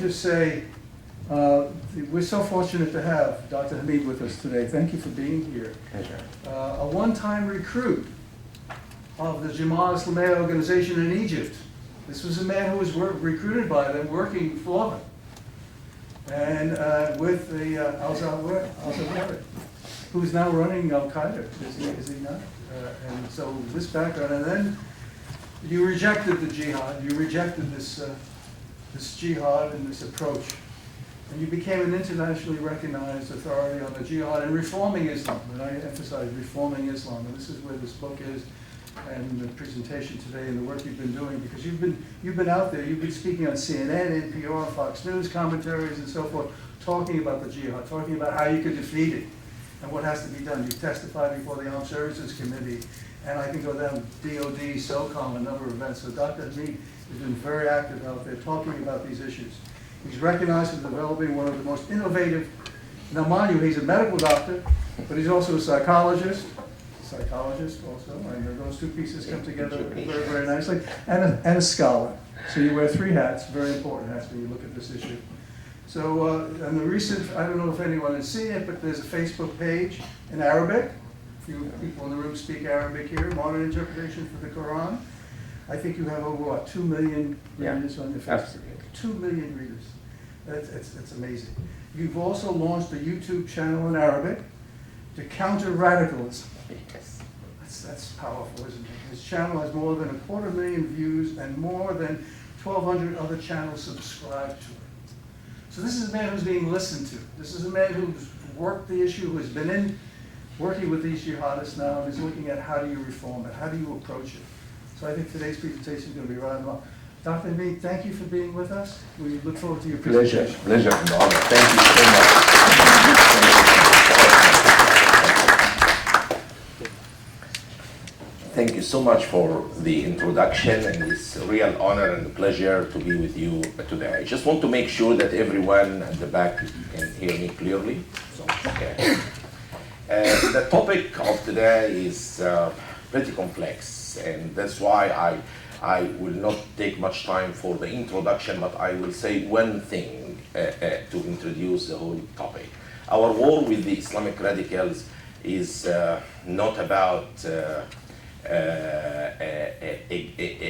to say we're so fortunate to have Dr. Hamid with us today. Thank you for being here. Pleasure. A one-time recruit of the Jamaat Islamiyah organization in Egypt. This was a man who was recruited by them, working for them. And with the Al-Zawahiri, who's now running Al-Qaeda, is he not? And so this background, and then you rejected the jihad, you rejected this jihad and this approach. And you became an internationally recognized authority on the jihad and reforming Islam. And I emphasize reforming Islam. And this is where this book is, and the presentation today, and the work you've been doing, because you've been out there. You've been speaking on CNN, NPR, Fox News commentaries, and so forth, talking about the jihad, talking about how you could defeat it, and what has to be done. You've testified before the Armed Services Committee, and I can go down DOD, SOCOM, a number of events. So Dr. Hamid has been very active out there talking about these issues. He's recognized for developing one of the most innovative. Now, mind you, he's a medical doctor, but he's also a psychologist also, and those two pieces come together very, very nicely, and a scholar. So you wear three hats, very important hats when you look at this issue. So, and the recent, I don't know if anyone has seen it, but there's a Facebook page in Arabic. A few people in the room speak Arabic here, modern interpretation for the Quran. I think you have over, what, 2 million readers on your Facebook? Absolutely. 2 million readers. It's amazing. You've also launched a YouTube channel in Arabic to counter radicalism. Yes. That's powerful, isn't it? His channel has more than 250,000 views and more than 1,200 other channels subscribed to it. So this is a man who's being listened to. This is a man who's worked the issue, who has been working with these jihadists now, and is looking at how do you reform it, how do you approach it. So I think today's presentation is going to be right on. Dr. Hamid, thank you for being with us. We look forward to your presentation. Pleasure and honor. Thank you so much. Thank you so much for the introduction, and it's a real honor and a pleasure to be with you today. I just want to make sure that everyone at the back can hear me clearly. So, okay. The topic of today is pretty complex, and that's why I will not take much time for the introduction, but I will say one thing to introduce the whole topic. Our war with the Islamic radicals is not about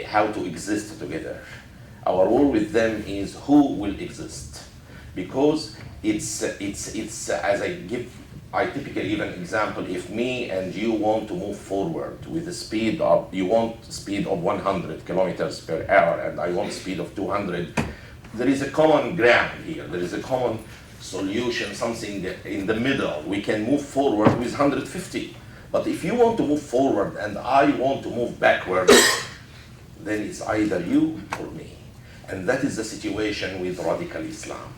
how to exist together. Our war with them is who will exist, because it's as I typically give an example. If me and you want to move forward with the speed of, you want speed of 100 kilometers per hour, and I want speed of 200, there is a common ground here. There is a common solution, something in the middle. We can move forward with 150. But if you want to move forward and I want to move backward, then it's either you or me. And that is the situation with radical Islam.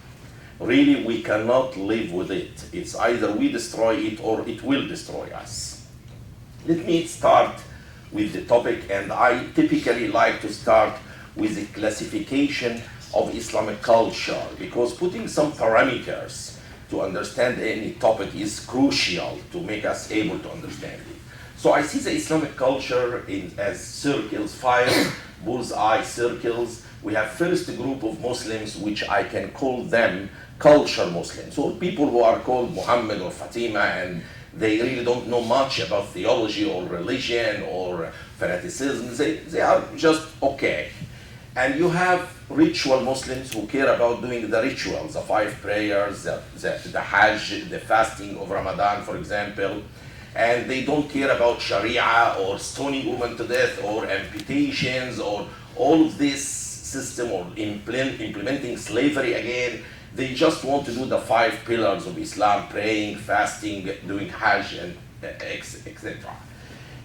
Really, we cannot live with it. It's either we destroy it or it will destroy us. Let me start with the topic, and I typically like to start with the classification of Islamic culture, because putting some parameters to understand any topic is crucial to make us able to understand it. So I see the Islamic culture as circles, 5 bullseye circles. We have first group of Muslims, which I can call them culture Muslims, or people who are called Muhammad or Fatima, and they really don't know much about theology or religion or fanaticism. They are just okay. And you have ritual Muslims who care about doing the rituals, the 5 prayers, the Hajj, the fasting of Ramadan, for example. And they don't care about Sharia or stoning women to death or amputations or all of this system, or implementing slavery again. They just want to do the 5 pillars of Islam: praying, fasting, doing Hajj, and etc.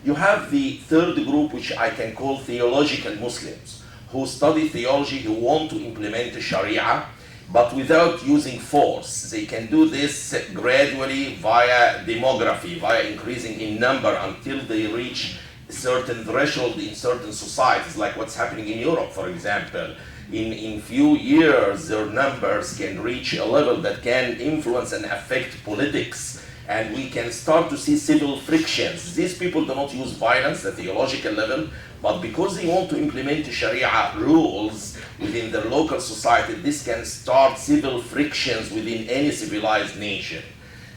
You have the third group, which I can call theological Muslims, who study theology, who want to implement Sharia, but without using force. They can do this gradually via demography, via increasing in number until they reach a certain threshold in certain societies, like what's happening in Europe, for example. In few years, their numbers can reach a level that can influence and affect politics and we can start to see civil frictions. These people do not use violence at the theological level, but because they want to implement Sharia rules within their local society, this can start civil frictions within any civilized nation.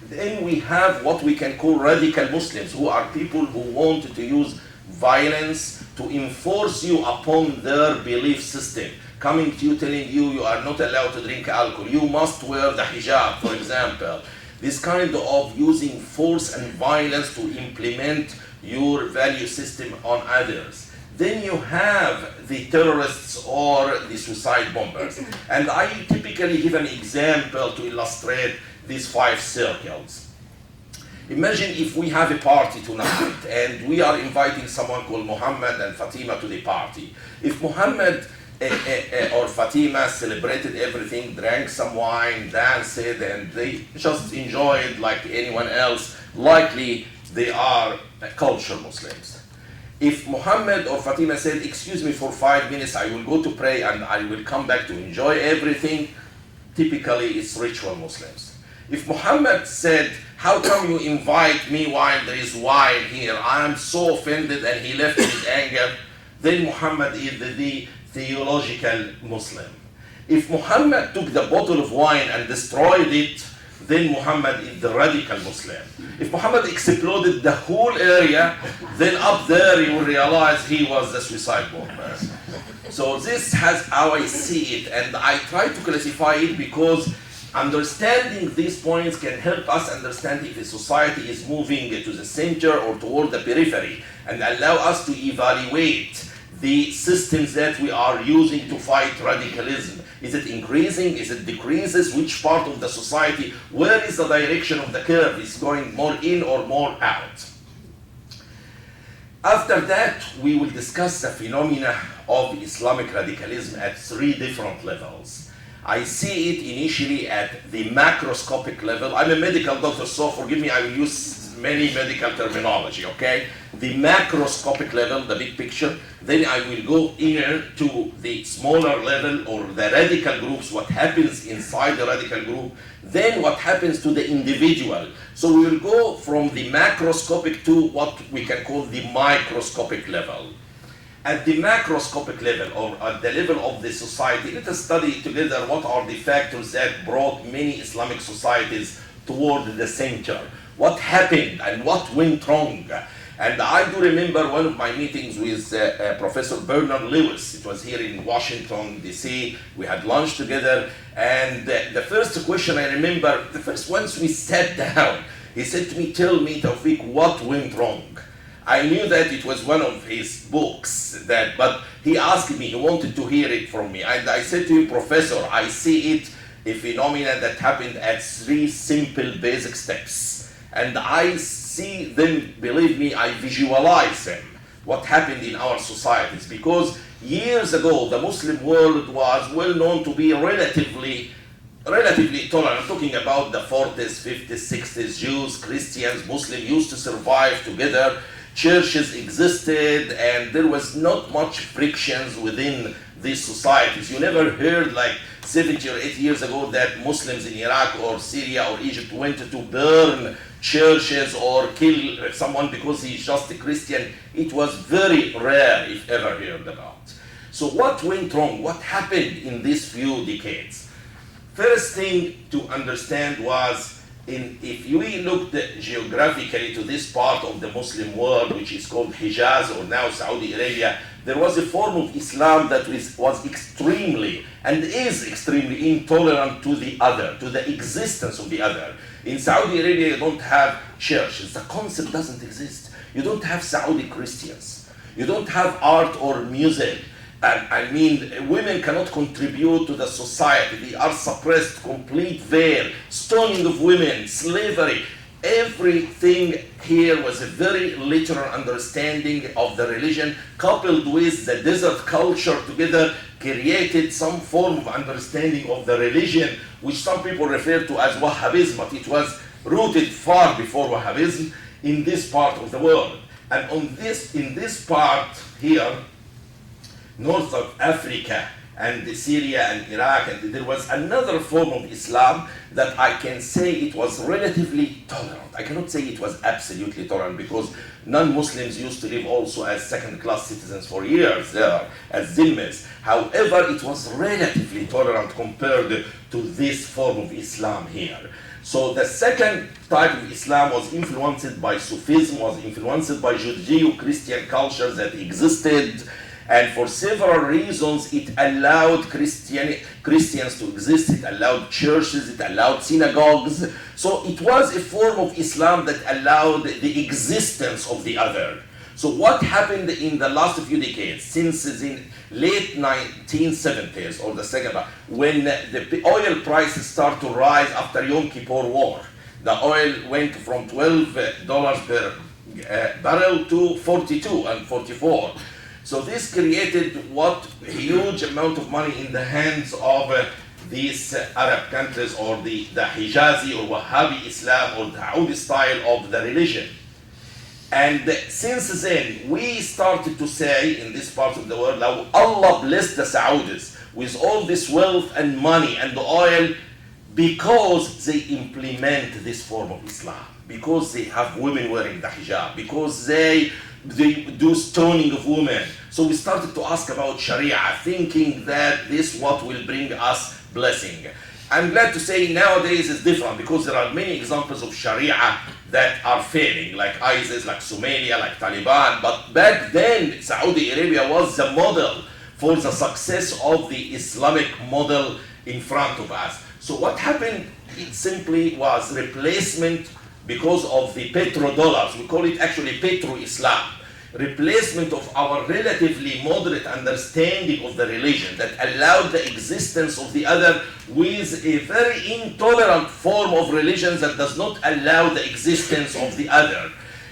Then we have what we can call radical Muslims, who are people who want to use violence to enforce you upon their belief system. Coming to you, telling you you are not allowed to drink alcohol, you must wear the hijab, for example. This kind of using force and violence to implement your value system on others. Then you have the terrorists or the suicide bombers. And I typically give an example to illustrate these 5 circles. Imagine if we have a party tonight and we are inviting someone called Muhammad and Fatima to the party. If Muhammad or Fatima celebrated everything, drank some wine, danced, and they just enjoyed like anyone else, likely they are cultural Muslims. If Muhammad or Fatima said, excuse me for 5 minutes, I will go to pray and I will come back to enjoy everything, typically it's ritual Muslims. If Muhammad said, how come you invite me while there is wine here? I am so offended, and he left his anger, then Muhammad is the theological Muslim. If Muhammad took the bottle of wine and destroyed it, then Muhammad is the radical Muslim. If Muhammad exploded the whole area, then up there you will realize he was the suicide bomber. So this has how I see it, and I try to classify it because understanding these points can help us understand if a society is moving to the center or toward the periphery, and allow us to evaluate the systems that we are using to fight radicalism. Is it increasing? Is it decreases? Which part of the society? Where is the direction of the curve? Is it going more in or more out? After that, we will discuss the phenomena of Islamic radicalism at 3 different levels. I see it initially at the macroscopic level. I'm a medical doctor, so forgive me, I will use many medical terminology, okay? The macroscopic level, the big picture, then I will go inner to the smaller level or the radical groups, what happens inside the radical group, then what happens to the individual. So we will go from the macroscopic to what we can call the microscopic level. At the macroscopic level, or at the level of the society, let us study together what are the factors that brought many Islamic societies toward the center. What happened and what went wrong? And I do remember one of my meetings with Professor Bernard Lewis. It was here in Washington, D.C. We had lunch together, and the first question I remember, once we sat down, he said to me, tell me, Tawfik, what went wrong? I knew that it was one of his books, but he asked me, he wanted to hear it from me. And I said to him, Professor, I see it, a phenomenon that happened at 3 simple basic steps. And I see them, believe me, I visualize them, what happened in our societies. Because years ago, the Muslim world was well known to be relatively tolerant. I'm talking about the 40s, 50s, 60s, Jews, Christians, Muslims used to survive together. Churches existed, and there was not much frictions within these societies. You never heard like 70 or 80 years ago that Muslims in Iraq or Syria or Egypt went to burn churches or kill someone because he's just a Christian. It was very rare, if ever heard about. So what went wrong? What happened in these few decades? First thing to understand was, if we looked geographically to this part of the Muslim world, which is called Hijaz or now Saudi Arabia, there was a form of Islam that was extremely and is extremely intolerant to the other, to the existence of the other. In Saudi Arabia, you don't have churches. The concept doesn't exist. You don't have Saudi Christians. You don't have art or music. I mean, women cannot contribute to the society. They are suppressed, complete veil, stoning of women, slavery. Everything here was a very literal understanding of the religion, coupled with the desert culture together, created some form of understanding of the religion, which some people refer to as Wahhabism, but it was rooted far before Wahhabism in this part of the world. And in this part here, north of Africa, and Syria and Iraq, and there was another form of Islam that I can say it was relatively tolerant. I cannot say it was absolutely tolerant because non-Muslims used to live also as second-class citizens for years there, as zimmis. However, it was relatively tolerant compared to this form of Islam here. So the second type of Islam was influenced by Sufism, was influenced by Judeo-Christian cultures that existed, and for several reasons it allowed Christians to exist, it allowed churches, it allowed synagogues. So it was a form of Islam that allowed the existence of the other. So what happened in the last few decades, since the late 1970s or the second half, when the oil prices start to rise after Yom Kippur War, the oil went from $12 per barrel to 42 and 44. So this created what huge amount of money in the hands of these Arab countries, or the Hijazi or Wahhabi Islam or the Saudi style of the religion. And since then, we started to say in this part of the world, now Allah bless the Saudis with all this wealth and money and the oil because they implement this form of Islam, because they have women wearing the hijab, because they do stoning of women. So we started to ask about Sharia, thinking that this what will bring us blessing. I'm glad to say nowadays it's different because there are many examples of Sharia that are failing, like ISIS, like Somalia, like Taliban. But back then, Saudi Arabia was the model for the success of the Islamic model in front of us. So what happened, it simply was replacement because of the petrodollars. We call it actually petro-Islam. Replacement of our relatively moderate understanding of the religion that allowed the existence of the other with a very intolerant form of religion that does not allow the existence of the other.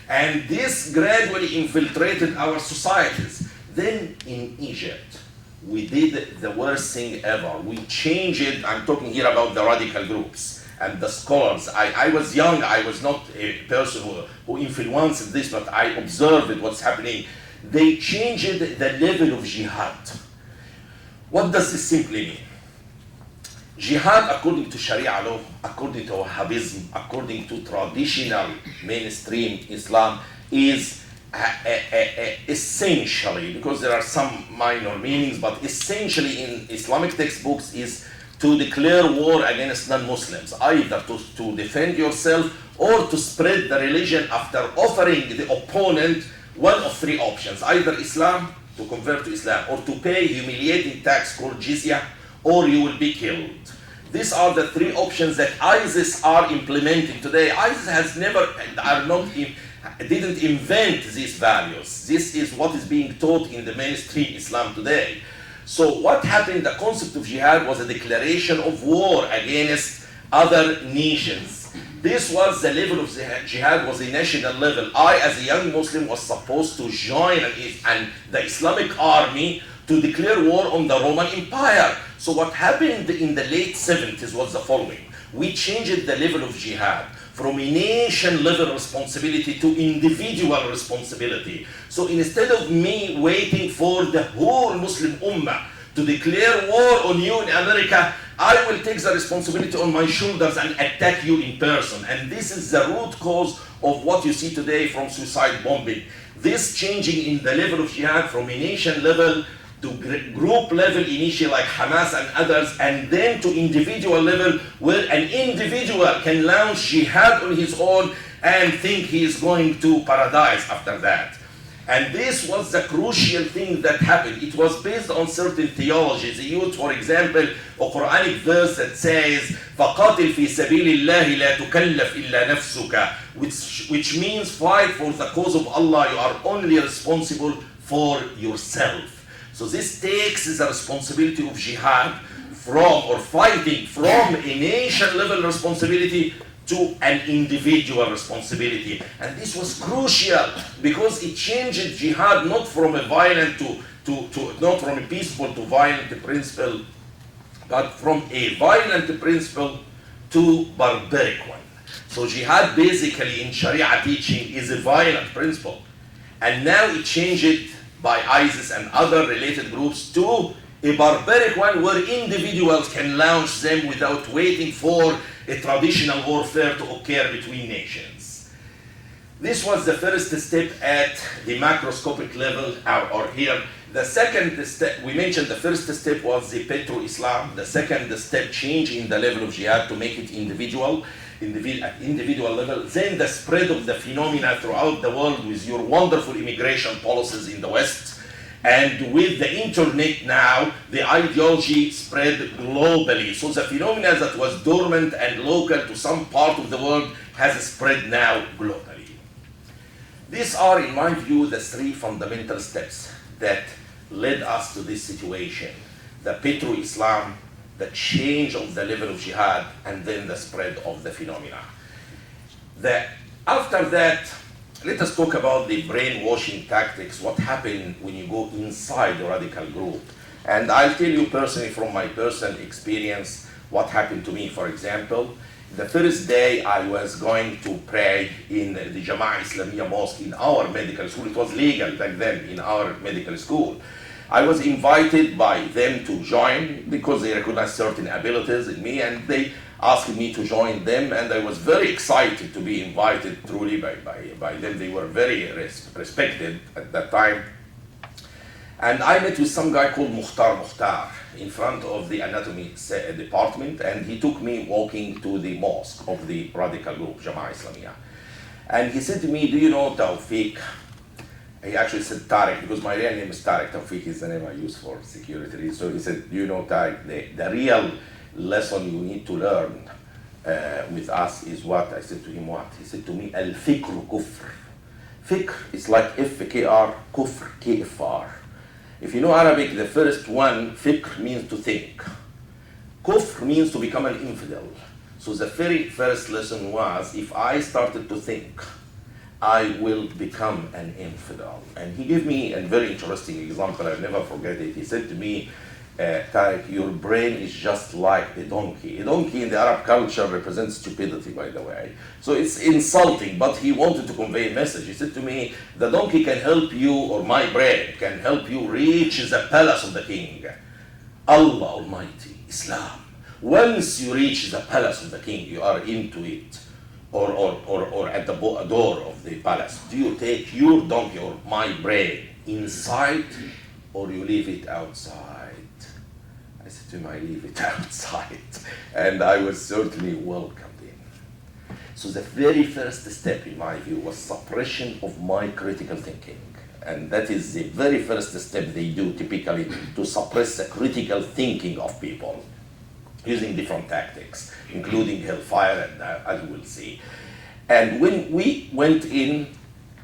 And this gradually infiltrated our societies. Then in Egypt, we did the worst thing ever. We changed it. I'm talking here about the radical groups and the scholars. I was young, I was not a person who influenced this, but I observed what's happening. They changed the level of jihad. What does this simply mean? Jihad, according to Sharia law, according to Wahhabism, according to traditional mainstream Islam, is essentially, because there are some minor meanings, but essentially in Islamic textbooks is to declare war against non-Muslims, either to defend yourself or to spread the religion after offering the opponent one of three options, either Islam, to convert to Islam, or to pay humiliating tax called jizya, or you will be killed. These are the three options that ISIS are implementing today. ISIS has didn't invent these values. This is what is being taught in the mainstream Islam today. So what happened, the concept of jihad was a declaration of war against other nations. This was the level of jihad, was a national level. I, as a young Muslim, was supposed to join the Islamic army to declare war on the Roman Empire. So what happened in the late 70s was the following. We changed the level of jihad from a nation level responsibility to individual responsibility. So instead of me waiting for the whole Muslim Ummah to declare war on you in America, I will take the responsibility on my shoulders and attack you in person. And this is the root cause of what you see today from suicide bombing. This changing in the level of jihad from a nation level to group level initially like Hamas and others, and then to individual level where an individual can launch jihad on his own and think he is going to paradise after that. And this was the crucial thing that happened. It was based on certain theologies. They used, for example, a Quranic verse that says, فَقَاتِلْ فِي سَبِيلِ اللَّهِ لَا تُكَلَّفْ إِلَّا نَفْسُكَ, which means fight for the cause of Allah. You are only responsible for yourself. So this takes the responsibility of jihad from fighting from a nation level responsibility to an individual responsibility. And this was crucial because it changed jihad not from a violent not from a peaceful to violent principle, but from a violent principle to barbaric one. So jihad basically in Sharia teaching is a violent principle. And now it changed by ISIS and other related groups to A barbaric one where individuals can launch them without waiting for a traditional warfare to occur between nations. This was the first step at the macroscopic level, or here. The second step, we mentioned the first step was the petro-Islam. The second step, change in the level of jihad to make it individual at individual level. Then the spread of the phenomena throughout the world with your wonderful immigration policies in the West. And with the internet now, the ideology spread globally. So the phenomena that was dormant and local to some part of the world has spread now globally. These are, in my view, the three fundamental steps that led us to this situation. The petro-Islam, the change of the level of jihad, and then the spread of the phenomena. After that, let us talk about the brainwashing tactics, what happened when you go inside the radical group. And I'll tell you personally from my personal experience what happened to me. For example, the first day I was going to pray in the Jama'ah Islamiyah mosque in our medical school. It was legal back then in our medical school. I was invited by them to join because they recognized certain abilities in me, and they asked me to join them, and I was very excited to be invited truly by them. They were very respected at that time. And I met with some guy called Mukhtar in front of the anatomy department, and he took me walking to the mosque of the radical group, Jama'ah Islamiyah. And he said to me, do you know Tawfik? He actually said Tariq, because my real name is Tariq. Tawfik is the name I use for security reasons. So he said, do you know Tariq? The real lesson you need to learn with us is what? I said to him, what? He said to me, al-fikr kufr. Fikr is like F-K-R, kufr, K-F-R. If you know Arabic, the first one, fikr, means to think. Kufr means to become an infidel. So the very first lesson was, if I started to think, I will become an infidel. And he gave me a very interesting example, I'll never forget it. He said to me, Tariq, your brain is just like a donkey. A donkey in the Arab culture represents stupidity, by the way. So it's insulting, but he wanted to convey a message. He said to me, the donkey can help you, or my brain can help you reach the palace of the king. Allah Almighty, Islam. Once you reach the palace of the king, you are into it, or at the door of the palace. Do you take your donkey or my brain inside, or you leave it outside? I said to him, I leave it outside. And I was certainly welcomed in. So the very first step, in my view, was suppression of my critical thinking. And that is the very first step they do typically to suppress the critical thinking of people, using different tactics, including hellfire, and as we'll see. And when we went in,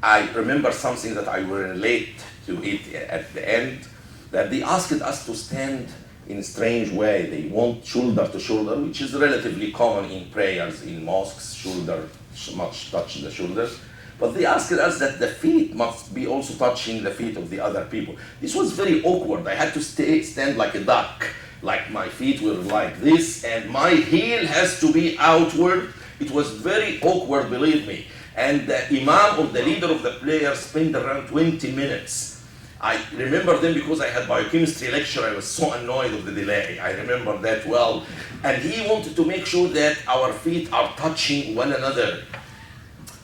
I remember something that I will relate to it at the end, that they asked us to stand in a strange way. They want shoulder to shoulder, which is relatively common in prayers in mosques, shoulder much touch the shoulders. But they asked us that the feet must be also touching the feet of the other people. This was very awkward. I had to stand like a duck. Like my feet were like this, and my heel has to be outward. It was very awkward, believe me. And the imam, or the leader of the prayer, spent around 20 minutes. I remember them because I had biochemistry lecture. I was so annoyed of the delay. I remember that well. And he wanted to make sure that our feet are touching one another.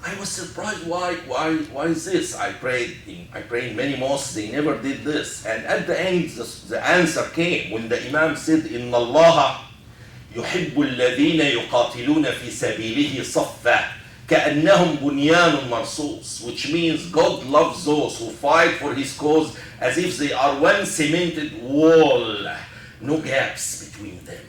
I was surprised, why is this? I prayed in many mosques, they never did this. And at the end, the answer came when the Imam said, إِنَّ اللَّهَ يُحِبُّ الَّذِينَ يُقَاتِلُونَ فِي سَبِيلِهِ صَفًّا كَأَنَّهُمْ بُنْيَانٌ مَرْصُوصٌ, which means God loves those who fight for His cause as if they are one cemented wall, no gaps between them.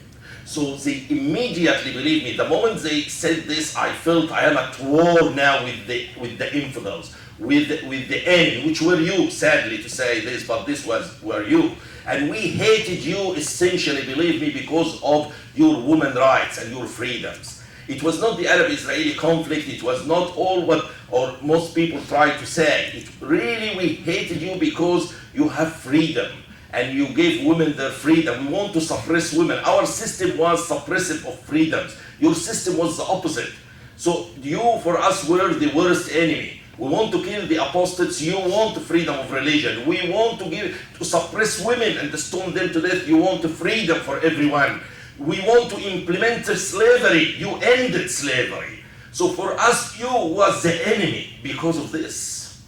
So they immediately, believe me, the moment they said this, I felt I am at war now with the infidels, with the enemy, which were you, sadly to say this, but this were you. And we hated you essentially, believe me, because of your women rights and your freedoms. It was not the Arab-Israeli conflict, it was not all what or most people try to say. It really, we hated you because you have freedom. And you gave women their freedom. We want to suppress women. Our system was suppressive of freedoms. Your system was the opposite. So you, for us, were the worst enemy. We want to kill the apostates. You want freedom of religion. We want to suppress women and to stone them to death. You want freedom for everyone. We want to implement slavery. You ended slavery. So for us, you was the enemy because of this.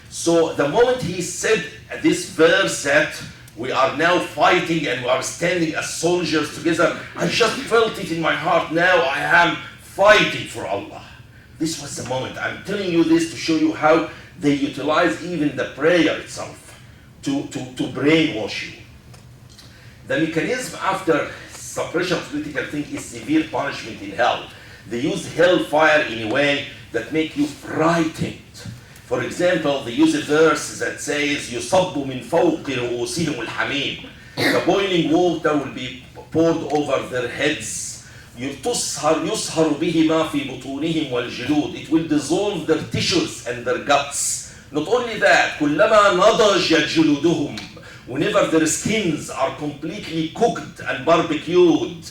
So the moment he said this verse that we are now fighting and we are standing as soldiers together, I just felt it in my heart. Now I am fighting for Allah. This was the moment. I'm telling you this to show you how they utilize even the prayer itself to brainwash you. The mechanism after suppression of political thing is severe punishment in hell. They use hellfire in a way that make you frightened. For example, they use a verse that says, يُصَبُّ مِنْ فَوْقِ رُؤُوسِهِمُ الْحَمِيمُ. The boiling water will be poured over their heads. يُصْهَرُ بِهِ مَا فِي بُطُونِهِمْ وَالْجُلُودِ. It will dissolve their tissues and their guts. Not only that, كُلَّمَا نَضَجَتْ جُلُودُهُمْ. Whenever their skins are completely cooked and barbecued,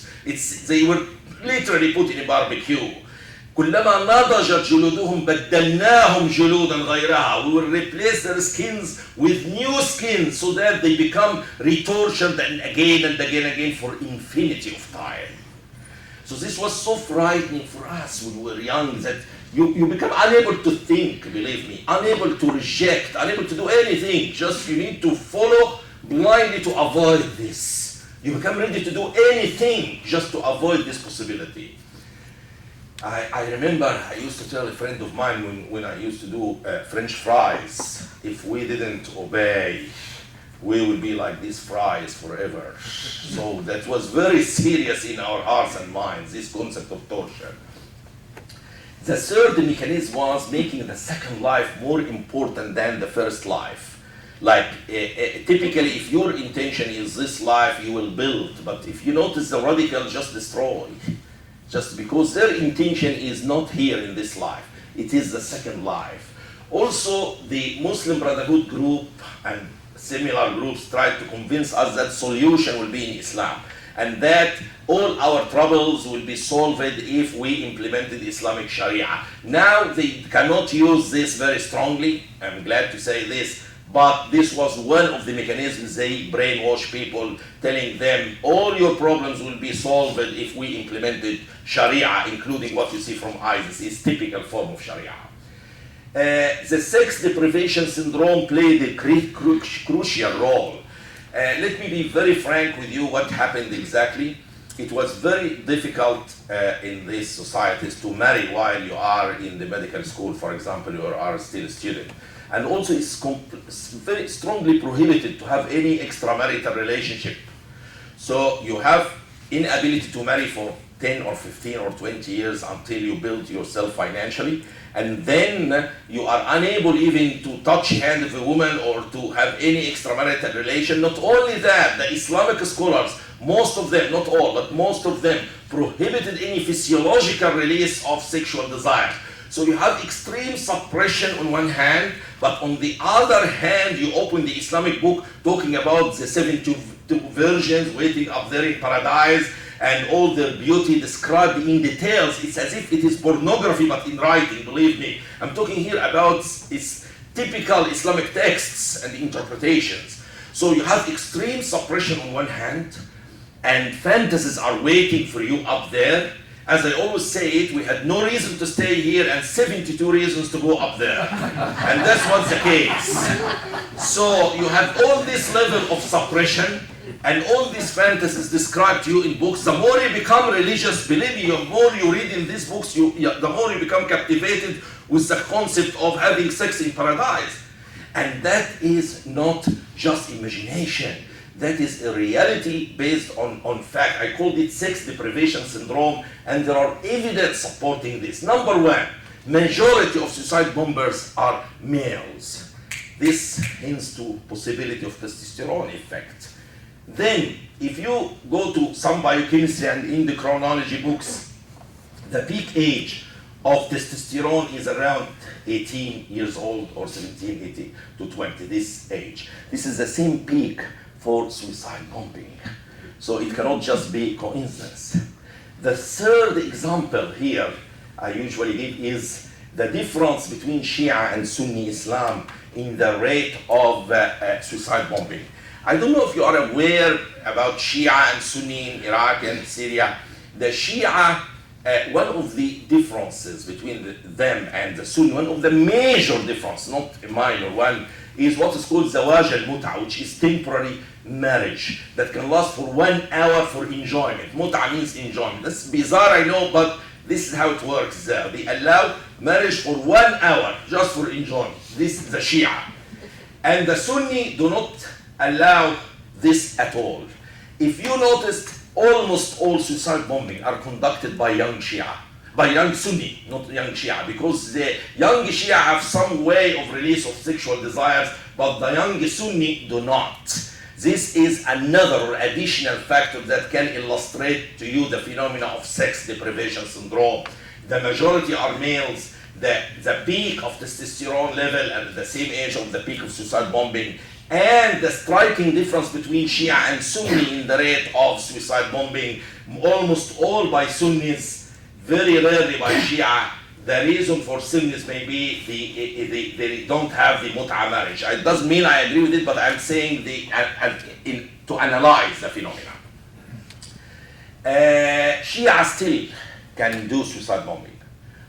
they were literally put in a barbecue. كلما نضجت جلودهم بدلناهم جلودا غيرها. We will replace their skins with new skins so that they become retortured and again for infinity of time. So this was so frightening for us when we were young that you become unable to think, believe me, unable to reject, unable to do anything. Just you need to follow blindly to avoid this. You become ready to do anything just to avoid this possibility. I remember I used to tell a friend of mine when I used to do French fries, if we didn't obey, we would be like these fries forever. So that was very serious in our hearts and minds, this concept of torture. The third mechanism was making the second life more important than the first life. Like typically if your intention is this life, you will build, but if you notice the radical just destroy. Just because their intention is not here in this life, it is the second life. Also, the Muslim Brotherhood group and similar groups tried to convince us that solution will be in Islam and that all our troubles will be solved if we implemented Islamic Sharia. Now they cannot use this very strongly, I'm glad to say this, but this was one of the mechanisms they brainwash people, telling them all your problems will be solved if we implemented Sharia, including what you see from ISIS, is typical form of Sharia. The sex deprivation syndrome played a crucial role. Let me be very frank with you what happened exactly. It was very difficult in these societies to marry while you are in the medical school, for example, you are still a student. And also it's very strongly prohibited to have any extramarital relationship. So you have inability to marry for 10 or 15 or 20 years until you build yourself financially. And then you are unable even to touch hand of a woman or to have any extramarital relation. Not only that, the Islamic scholars, most of them, not all, but most of them, prohibited any physiological release of sexual desire. So you have extreme suppression on one hand, but on the other hand, you open the Islamic book talking about the 72 virgins waiting up there in paradise and all their beauty described in details. It's as if it is pornography, but in writing, believe me. I'm talking here about its typical Islamic texts and interpretations. So you have extreme suppression on one hand, and fantasies are waiting for you up there. As I always say it, we had no reason to stay here and 72 reasons to go up there. And that's what's the case. So you have all this level of suppression and all these fantasies described to you in books. The more you become religious, believe me, the more you read in these books, the more you become captivated with the concept of having sex in paradise. And that is not just imagination. That is a reality based on fact. I called it sex deprivation syndrome, and there are evidence supporting this. Number one, majority of suicide bombers are males. This hints to possibility of testosterone effect. Then, if you go to some biochemistry and endocrinology books, the peak age of testosterone is around 18 years old or 17, 18 to 20, this age. This is the same peak for suicide bombing. So it cannot just be coincidence. The third example here I usually give is the difference between Shia and Sunni Islam in the rate of suicide bombing. I don't know if you are aware about Shia and Sunni in Iraq and Syria. The Shia, one of the differences between them and the Sunni, one of the major differences, not a minor one, is what is called zawaj al-mut'a, which is temporary marriage that can last for 1 hour for enjoyment. Mut'a means enjoyment. That's bizarre, I know, but this is how it works there. They allow marriage for 1 hour just for enjoyment. This is the Shia. And the Sunni do not allow this at all. If you noticed, almost all suicide bombing are conducted by young Shia, by young Sunni, not young Shia, because the young Shia have some way of release of sexual desires, but the young Sunni do not. This is another additional factor that can illustrate to you the phenomena of sex deprivation syndrome. The majority are males. The peak of testosterone level at the same age of the peak of suicide bombing, and the striking difference between Shia and Sunni in the rate of suicide bombing, almost all by Sunnis, very rarely by Shia. The reason for Sunnis may be they don't have the mut'a marriage. It doesn't mean I agree with it, but I'm saying to analyze the phenomena. Shia still can do suicide bombing,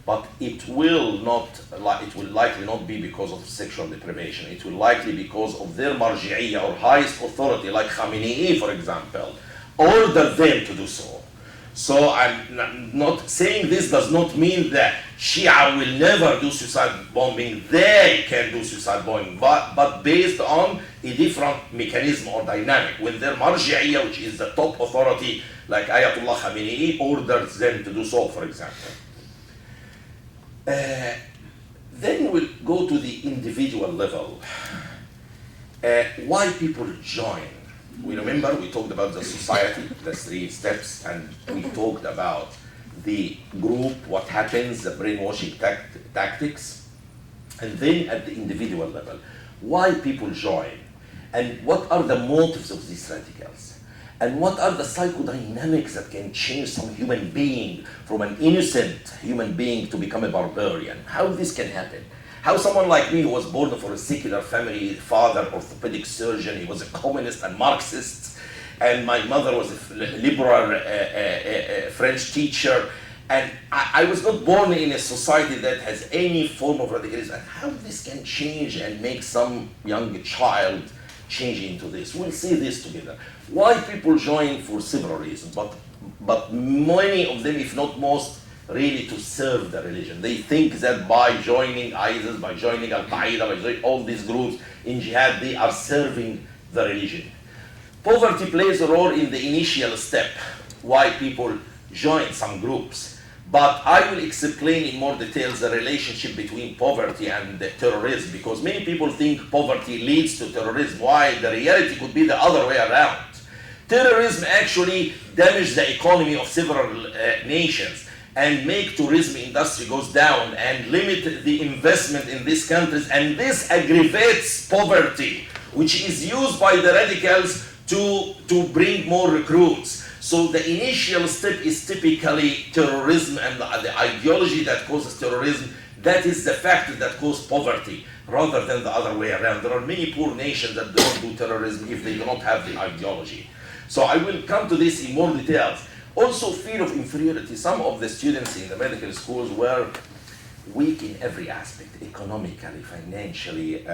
but it will likely not be because of sexual deprivation. It will likely because of their marji'iyya or highest authority, like Khamenei, for example, ordered them to do so. So I'm not saying this does not mean that Shia will never do suicide bombing. They can do suicide bombing, but based on a different mechanism or dynamic. When their marji'iyya, which is the top authority, like Ayatollah Khamenei, orders them to do so, for example. Then we'll go to the individual level. Why people join? We remember we talked about the society, the 3 steps, and we talked about the group, what happens, the brainwashing tactics, and then at the individual level, why people join, and what are the motives of these radicals, and what are the psychodynamics that can change some human being from an innocent human being to become a barbarian. How this can happen. How someone like me who was born for a secular family, father, orthopedic surgeon, he was a communist and Marxist, and my mother was a liberal French teacher, and I was not born in a society that has any form of radicalism. And how this can change and make some young child change into this. We'll see this together. Why people join for several reasons, but many of them, if not most, really to serve the religion. They think that by joining ISIS, by joining Al-Qaeda, by joining all these groups in jihad, they are serving the religion. Poverty plays a role in the initial step, why people join some groups. But I will explain in more details the relationship between poverty and terrorism, because many people think poverty leads to terrorism, while the reality could be the other way around. Terrorism actually damages the economy of several nations and make tourism industry goes down and limit the investment in these countries, and this aggravates poverty, which is used by the radicals to bring more recruits. So the initial step is typically terrorism, and the ideology that causes terrorism, that is the factor that causes poverty, rather than the other way around. There are many poor nations that don't do terrorism if they do not have the ideology. So I will come to this in more details. Also, fear of inferiority. Some of the students in the medical schools were weak in every aspect, economically, financially,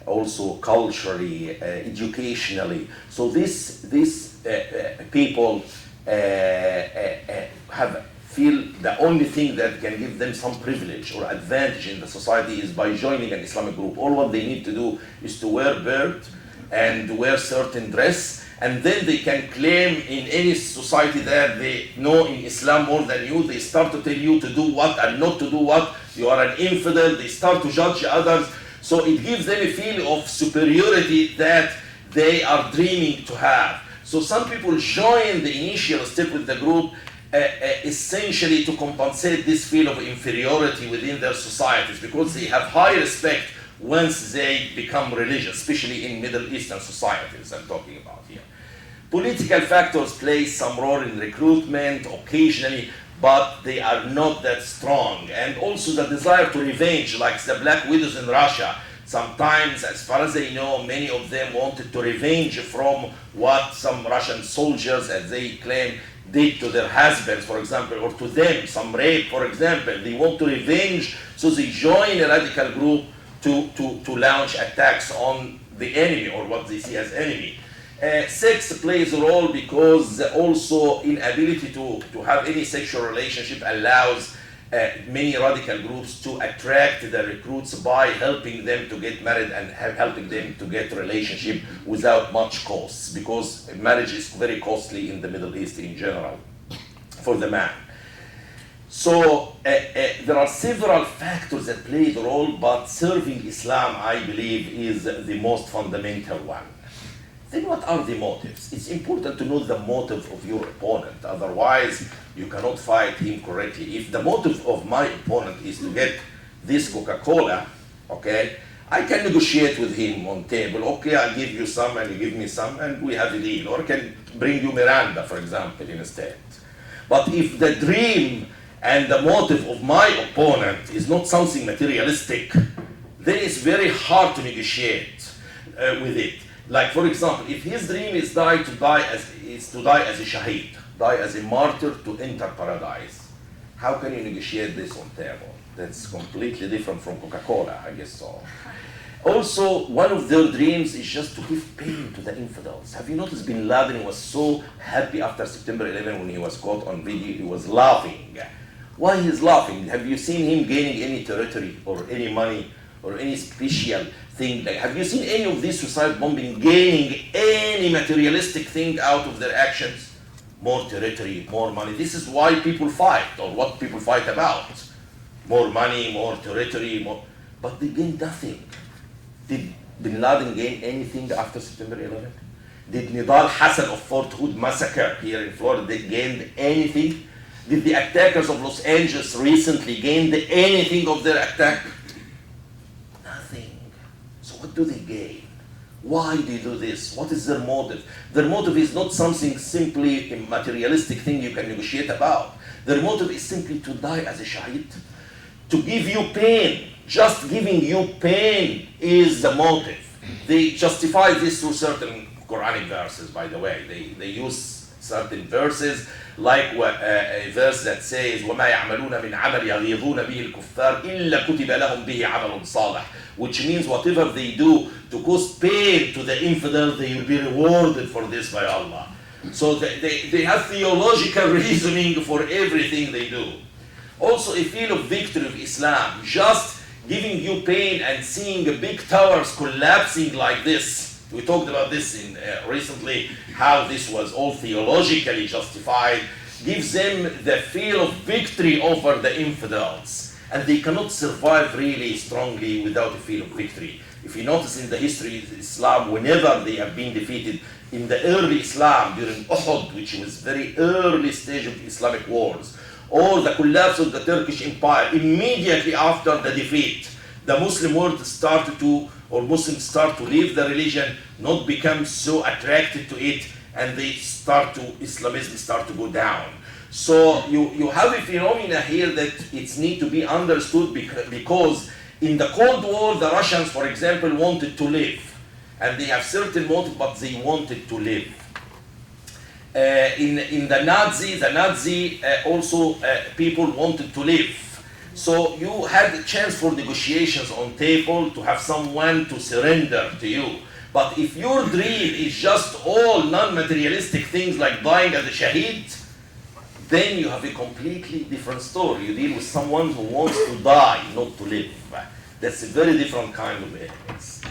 also culturally, educationally. So these people feel the only thing that can give them some privilege or advantage in the society is by joining an Islamic group. All what they need to do is to wear beard and wear certain dress, and then they can claim in any society that they know in Islam more than you. They start to tell you to do what and not to do what. You are an infidel. They start to judge others. So it gives them a feeling of superiority that they are dreaming to have. So some people join the initial step with the group essentially to compensate this feel of inferiority within their societies, because they have high respect once they become religious, especially in Middle Eastern societies I'm talking about here. Political factors play some role in recruitment occasionally, but they are not that strong. And also the desire to revenge, like the Black Widows in Russia. Sometimes, as far as I know, many of them wanted to revenge from what some Russian soldiers, as they claim, did to their husbands, for example, or to them, some rape, for example. They want to revenge, so they join a radical group to launch attacks on the enemy, or what they see as enemy. Sex plays a role because also inability to have any sexual relationship allows many radical groups to attract the recruits by helping them to get married and helping them to get a relationship without much costs, because marriage is very costly in the Middle East in general for the man. So there are several factors that play the role, but serving Islam, I believe, is the most fundamental one. Then what are the motives? It's important to know the motive of your opponent, otherwise you cannot fight him correctly. If the motive of my opponent is to get this Coca-Cola, okay, I can negotiate with him on table. Okay, I'll give you some and you give me some and we have a deal. Or I can bring you Miranda, for example, instead. But if the dream and the motive of my opponent is not something materialistic, then it's very hard to negotiate with it. Like, for example, if his dream is to die as a shaheed, die as a martyr to enter paradise, how can you negotiate this on table? That's completely different from Coca-Cola, I guess so. Also, one of their dreams is just to give pain to the infidels. Have you noticed Bin Laden was so happy after September 11 when he was caught on video? He was laughing. Why he's laughing? Have you seen him gaining any territory or any money or any special thing? Like, have you seen any of these suicide bombing gaining any materialistic thing out of their actions? More territory, more money. This is why people fight, or what people fight about. More money, more territory, more. But they gained nothing. Did Bin Laden gain anything after September 11? Did Nidal Hassan of Fort Hood massacre here in Florida, they gained anything? Did the attackers of Los Angeles recently gain anything of their attack? Nothing. So what do they gain? Why do they do this? What is their motive? Their motive is not something simply a materialistic thing you can negotiate about. Their motive is simply to die as a shaheed, to give you pain. Just giving you pain is the motive. They justify this through certain Quranic verses, by the way. They use certain verses, like a verse that says, وَمَا يَعْمَلُونَ مِنْ عَمَلِ يَغِيظُونَ بِهِ الْكُفَّارِ إِلَّا كُتِبَ لَهُمْ بِهِ عَمَلٌ صَالِحٌ, which means whatever they do to cause pain to the infidel, they will be rewarded for this by Allah. So they have theological reasoning for everything they do. Also, a feel of victory of Islam, just giving you pain and seeing big towers collapsing like this. We talked about this in recently, how this was all theologically justified, gives them the feel of victory over the infidels. And they cannot survive really strongly without a feel of victory. If you notice in the history of Islam, whenever they have been defeated, in the early Islam, during Uhud, which was very early stage of the Islamic wars, or the collapse of the Turkish Empire, immediately after the defeat, the Muslim world started to, or Muslims start to leave the religion, not become so attracted to it, and Islamism start to go down. So you have a phenomena here that it's need to be understood, because in the Cold War, the Russians, for example, wanted to live. And they have certain motive, but they wanted to live. In the Nazi also people wanted to live. So you had a chance for negotiations on table to have someone to surrender to you. But if your dream is just all non-materialistic things like dying as a shaheed, then you have a completely different story. You deal with someone who wants to die, not to live. That's a very different kind of evidence.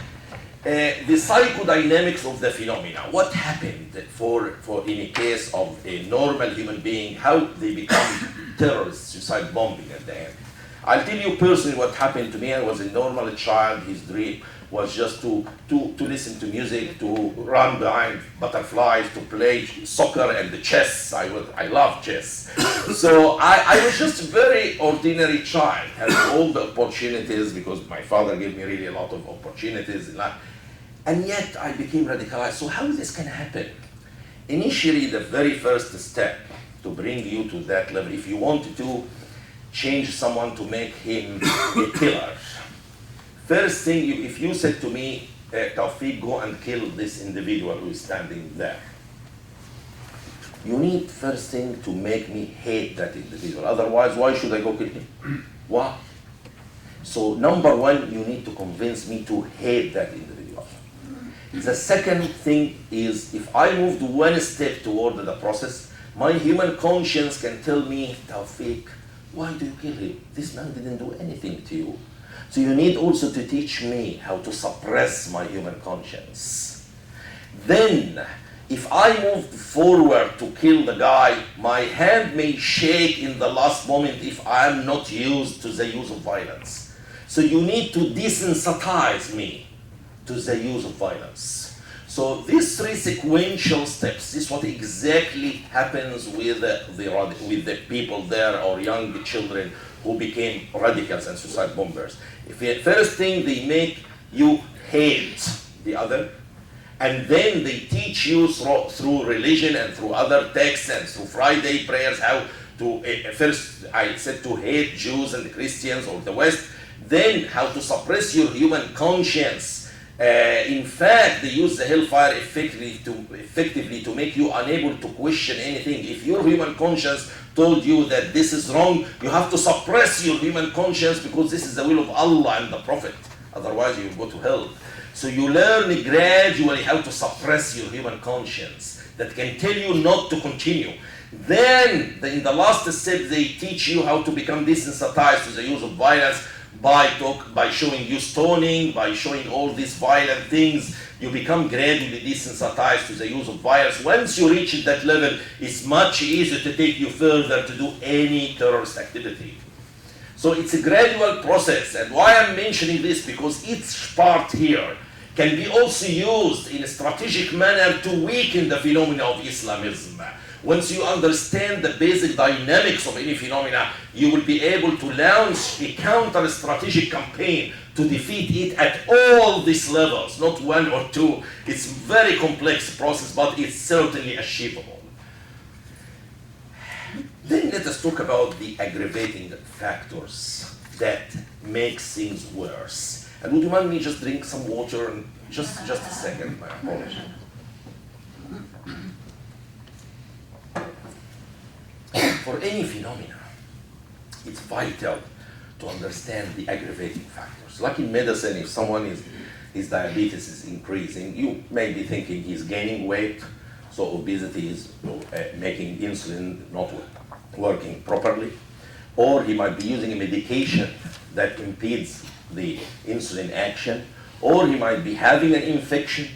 The psychodynamics of the phenomena. What happened for in a case of a normal human being, how they become terrorists, suicide bombing at the end. I'll tell you personally what happened to me. I was a normal child. His dream was just to listen to music, to run behind butterflies, to play soccer and the chess. I love chess. So I was just a very ordinary child, had all the opportunities because my father gave me really a lot of opportunities in life. And yet I became radicalized. So how this can happen? Initially, the very first step to bring you to that level. If you want to change someone to make him a killer, first thing, if you said to me, Tawfik, go and kill this individual who is standing there, you need first thing to make me hate that individual. Otherwise, why should I go kill him? Why? So number one, you need to convince me to hate that individual. The second thing is, if I moved one step toward the process, my human conscience can tell me, Tawfik, why do you kill him? This man didn't do anything to you. So you need also to teach me how to suppress my human conscience. Then, if I moved forward to kill the guy, my hand may shake in the last moment if I am not used to the use of violence. So you need to desensitize me to the use of violence. So these three sequential steps, this is what exactly happens with the people there, or young children who became radicals and suicide bombers. First thing, they make you hate the other, and then they teach you through religion and through other texts and through Friday prayers how to, first I said to hate Jews and the Christians or the West, then how to suppress your human conscience. In fact, they use the hellfire effectively to make you unable to question anything. If your human conscience told you that this is wrong, you have to suppress your human conscience because this is the will of Allah and the Prophet. Otherwise, you will go to hell. So you learn gradually how to suppress your human conscience that can tell you not to continue. Then, in the last step, they teach you how to become desensitized to the use of violence by showing you stoning, by showing all these violent things. You become gradually desensitized to the use of violence. Once you reach that level, it's much easier to take you further to do any terrorist activity. So it's a gradual process. And why I'm mentioning this, because each part here can be also used in a strategic manner to weaken the phenomena of Islamism. Once you understand the basic dynamics of any phenomena, you will be able to launch a counter-strategic campaign to defeat it at all these levels, not one or two. It's a very complex process, but it's certainly achievable. Then let us talk about the aggravating factors that make things worse. And would you mind me just drink some water? And just a second, my apologies. For any phenomena, it's vital to understand the aggravating factors. Like in medicine, if his diabetes is increasing, you may be thinking he's gaining weight, so obesity is making insulin not working properly, or he might be using a medication that impedes the insulin action, or he might be having an infection,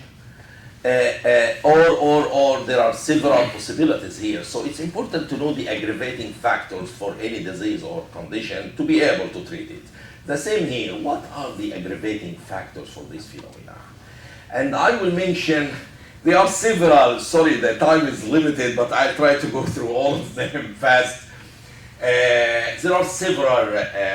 or there are several possibilities here. So it's important to know the aggravating factors for any disease or condition to be able to treat it. The same here, what are the aggravating factors for this phenomena? And I will mention, there are several, sorry the time is limited, but I'll try to go through all of them fast. There are several,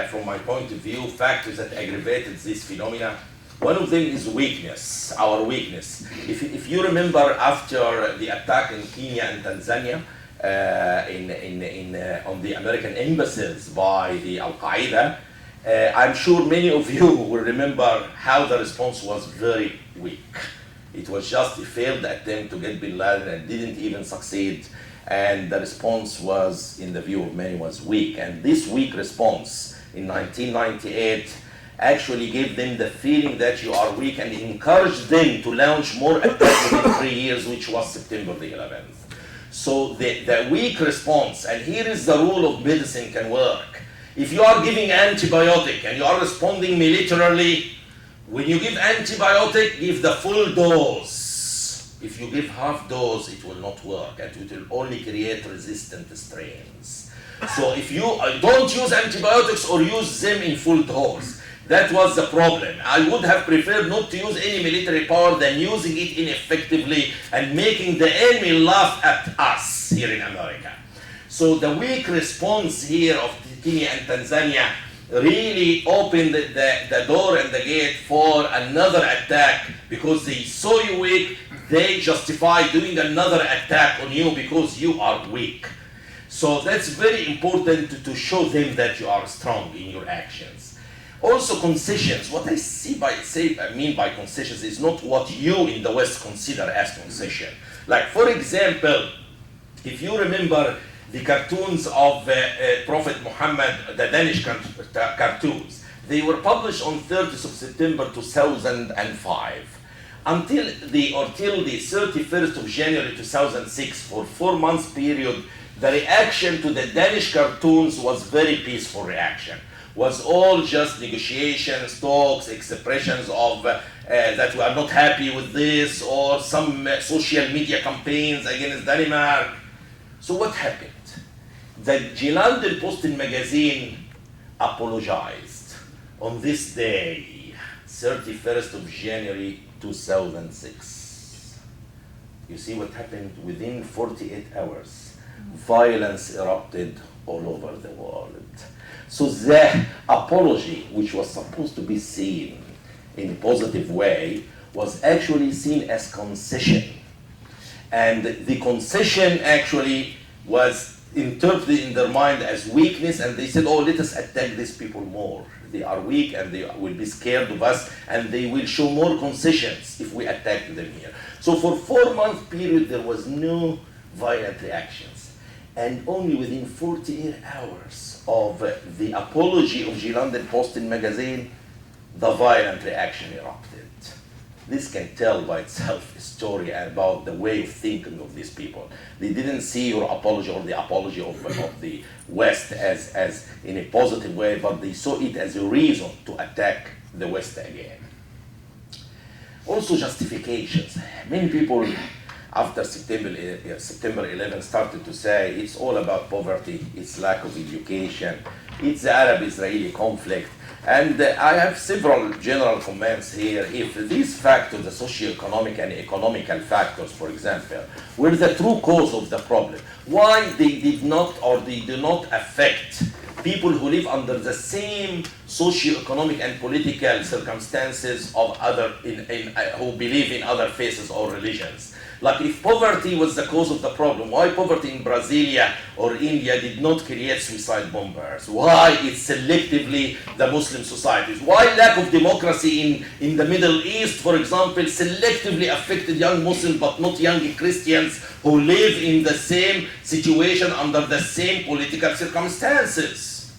from my point of view, factors that aggravated this phenomena. One of them is weakness, our weakness. If you remember, after the attack in Kenya and Tanzania, on the American embassies by the Al-Qaeda, I'm sure many of you will remember how the response was very weak. It was just a failed attempt to get bin Laden and didn't even succeed. And the response was, in the view of many, was weak. And this weak response in 1998 actually gave them the feeling that you are weak and encouraged them to launch more attacks within 3 years, which was September the 11th. So the weak response, and here is the rule of medicine can work. If you are giving antibiotic and you are responding militarily, when you give antibiotic, give the full dose. If you give half dose, it will not work, and it will only create resistant strains. So if you don't use antibiotics or use them in full dose, that was the problem. I would have preferred not to use any military power than using it ineffectively and making the enemy laugh at us here in America. So the weak response here of Kenya and Tanzania really opened the door and the gate for another attack, because they saw you weak, they justify doing another attack on you because you are weak. So that's very important to show them that you are strong in your actions. Also concessions. What I mean by concessions is not what you in the West consider as concession. Like for example, if you remember the cartoons of Prophet Muhammad, the Danish cartoons, they were published on 30th of September 2005. Until the 31st of January 2006, for 4 months period, the reaction to the Danish cartoons was very peaceful reaction. Was all just negotiations, talks, expressions of that we are not happy with this, or some social media campaigns against Denmark. So what happened? The Jihadist magazine apologized on this day, 31st of January 2006. You see what happened? Within 48 hours, violence erupted all over the world. So the apology, which was supposed to be seen in a positive way, was actually seen as concession. And the concession actually was interpreted in their mind as weakness, and they said, oh, let us attack these people more. They are weak and they will be scared of us, and they will show more concessions if we attack them here. So for 4-month period, there was no violent reactions. And only within 48 hours of the apology of Jihad Posting magazine, the violent reaction erupted. This can tell by itself a story about the way of thinking of these people. They didn't see your apology or the apology of the West as in a positive way, but they saw it as a reason to attack the West again. Also justifications. Many people after September 11 started to say it's all about poverty, it's lack of education, it's the Arab-Israeli conflict. And I have several general comments here. If these factors, the socio-economic and economical factors, for example, were the true cause of the problem, why they did not or they do not affect people who live under the same socio-economic and political circumstances of who believe in other faiths or religions? Like if poverty was the cause of the problem, why poverty in Brasilia or India did not create suicide bombers? Why it's selectively the Muslim societies? Why lack of democracy in the Middle East, for example, selectively affected young Muslims but not young Christians who live in the same situation under the same political circumstances?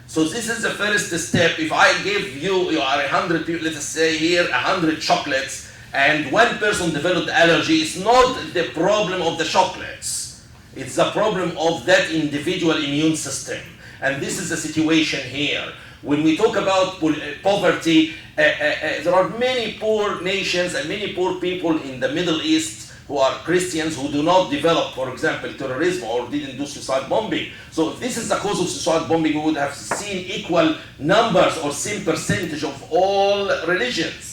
So this is the first step. If I give you are 100 people, let us say here 100 chocolates, and one person developed allergy, it's not the problem of the chocolates. It's the problem of that individual immune system. And this is the situation here. When we talk about poverty, there are many poor nations and many poor people in the Middle East who are Christians who do not develop, for example, terrorism or didn't do suicide bombing. So if this is the cause of suicide bombing, we would have seen equal numbers or same percentage of all religions.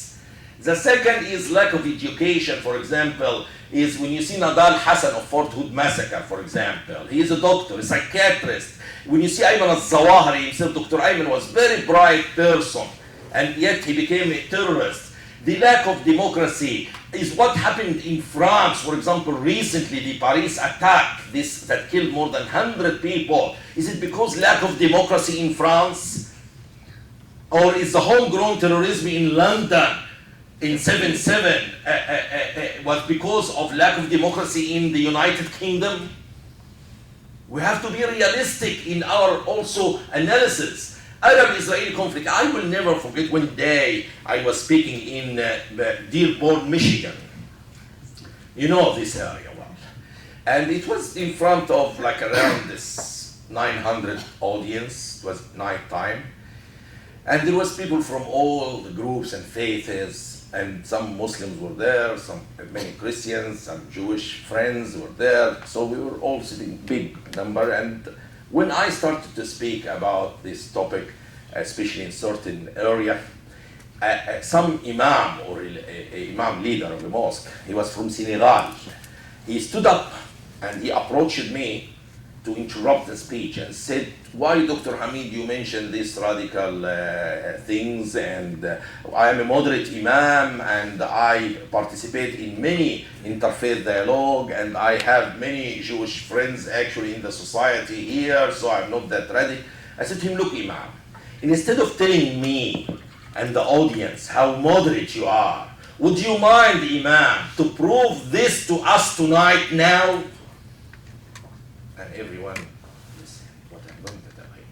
The second is lack of education, for example, is when you see Nadal Hassan of Fort Hood massacre, for example. He is a doctor, a psychiatrist. When you see Ayman al-Zawahiri himself, Dr. Ayman was a very bright person, and yet he became a terrorist. The lack of democracy is what happened in France, for example, recently, the Paris attack, that killed more than 100 people. Is it because lack of democracy in France? Or is the homegrown terrorism in London in 7/7 was because of lack of democracy in the United Kingdom? We have to be realistic in our also analysis. Arab-Israeli conflict, I will never forget one day I was speaking in Dearborn, Michigan. You know this area well. And it was in front of like around this 900 audience. It was night time. And there was people from all the groups and faiths, and some Muslims were there, many Christians, some Jewish friends were there. So we were all sitting big number. And when I started to speak about this topic, especially in certain area, some imam or a imam leader of the mosque, he was from Senegal. He stood up and he approached me to interrupt the speech and said, why Dr. Hamid, you mentioned these radical things, and I am a moderate imam and I participate in many interfaith dialogue and I have many Jewish friends actually in the society here, so I'm not that radical. I said to him, look imam, instead of telling me and the audience how moderate you are, would you mind, imam, to prove this to us tonight now? And everyone listened, what I'm going to tell him.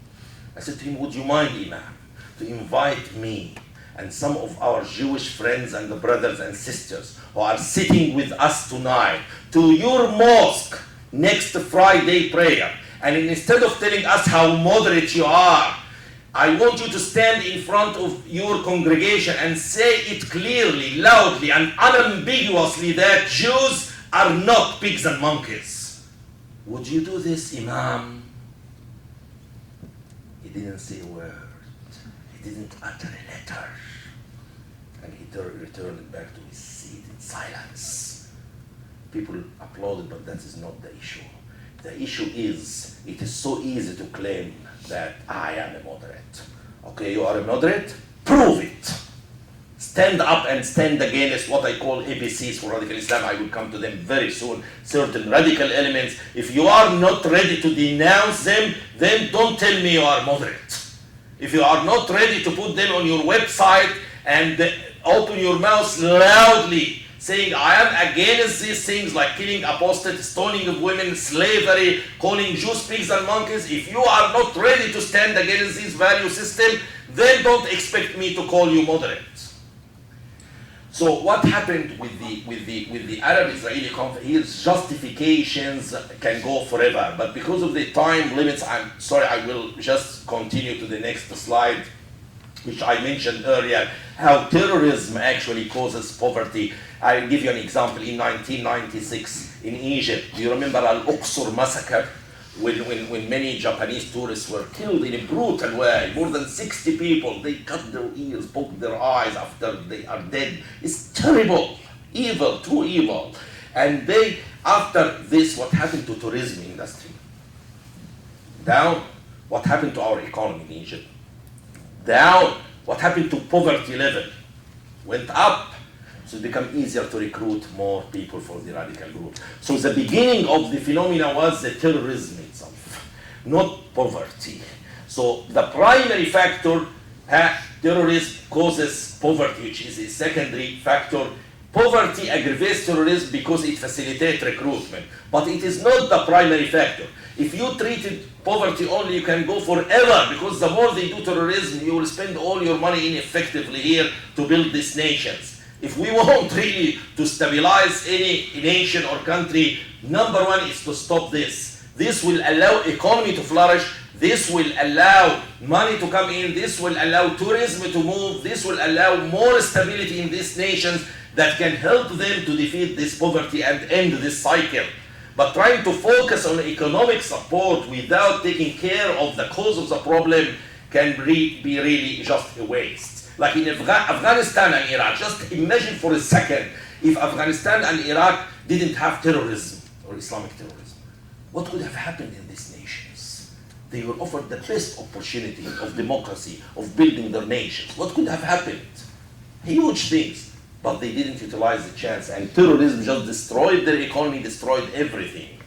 I said to him, would you mind, imam, to invite me and some of our Jewish friends and the brothers and sisters who are sitting with us tonight to your mosque next Friday prayer, and instead of telling us how moderate you are, I want you to stand in front of your congregation and say it clearly, loudly, and unambiguously that Jews are not pigs and monkeys. Would you do this, Imam? He didn't say a word. He didn't utter a letter. And he returned back to his seat in silence. People applauded, but that is not the issue. The issue is, it is so easy to claim that I am a moderate. Okay, you are a moderate? Prove it. Stand up and stand against what I call ABCs for radical Islam. I will come to them very soon. Certain radical elements. If you are not ready to denounce them, then don't tell me you are moderate. If you are not ready to put them on your website and open your mouth loudly saying, I am against these things like killing apostates, stoning of women, slavery, calling Jews pigs and monkeys. If you are not ready to stand against this value system, then don't expect me to call you moderate. So what happened with the Arab-Israeli conflict? Here's justifications can go forever, but because of the time limits, I'm sorry, I will just continue to the next slide, which I mentioned earlier, how terrorism actually causes poverty. I'll give you an example. In 1996 in Egypt, do you remember Al-Aqsa massacre? When many Japanese tourists were killed in a brutal way, more than 60 people, they cut their ears, poked their eyes after they are dead. It's terrible, evil, true evil. And after this, what happened to tourism industry? Down. What happened to our economy in Egypt? Down. What happened to poverty level? Went up. So it became easier to recruit more people for the radical group. So the beginning of the phenomena was the terrorism itself, not poverty. So the primary factor, terrorism causes poverty, which is a secondary factor. Poverty aggravates terrorism because it facilitates recruitment, but it is not the primary factor. If you treated poverty only, you can go forever, because the more they do terrorism, you will spend all your money ineffectively here to build these nations. If we want really to stabilize any nation or country, number one is to stop this. This will allow economy to flourish. This will allow money to come in. This will allow tourism to move. This will allow more stability in these nations that can help them to defeat this poverty and end this cycle. But trying to focus on economic support without taking care of the cause of the problem can be really just a waste. Like in Afghanistan and Iraq, just imagine for a second if Afghanistan and Iraq didn't have terrorism or Islamic terrorism. What would have happened in these nations? They were offered the best opportunity of democracy, of building their nations. What could have happened? Huge things. But they didn't utilize the chance, and terrorism just destroyed their economy, destroyed everything.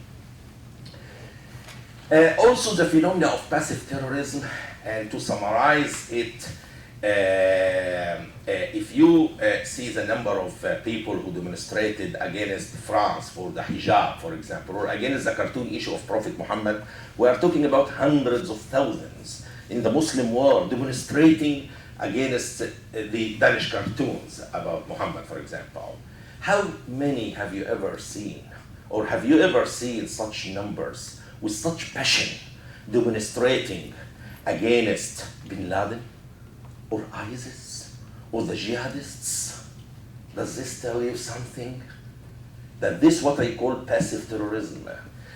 Also the phenomena of passive terrorism, and to summarize it, if you see the number of people who demonstrated against France for the hijab, for example, or against the cartoon issue of Prophet Muhammad, we are talking about hundreds of thousands in the Muslim world demonstrating against the Danish cartoons about Muhammad, for example. How many have you ever seen, or have you ever seen such numbers with such passion demonstrating against Bin Laden, or ISIS, or the jihadists? Does this tell you something? That this what I call passive terrorism,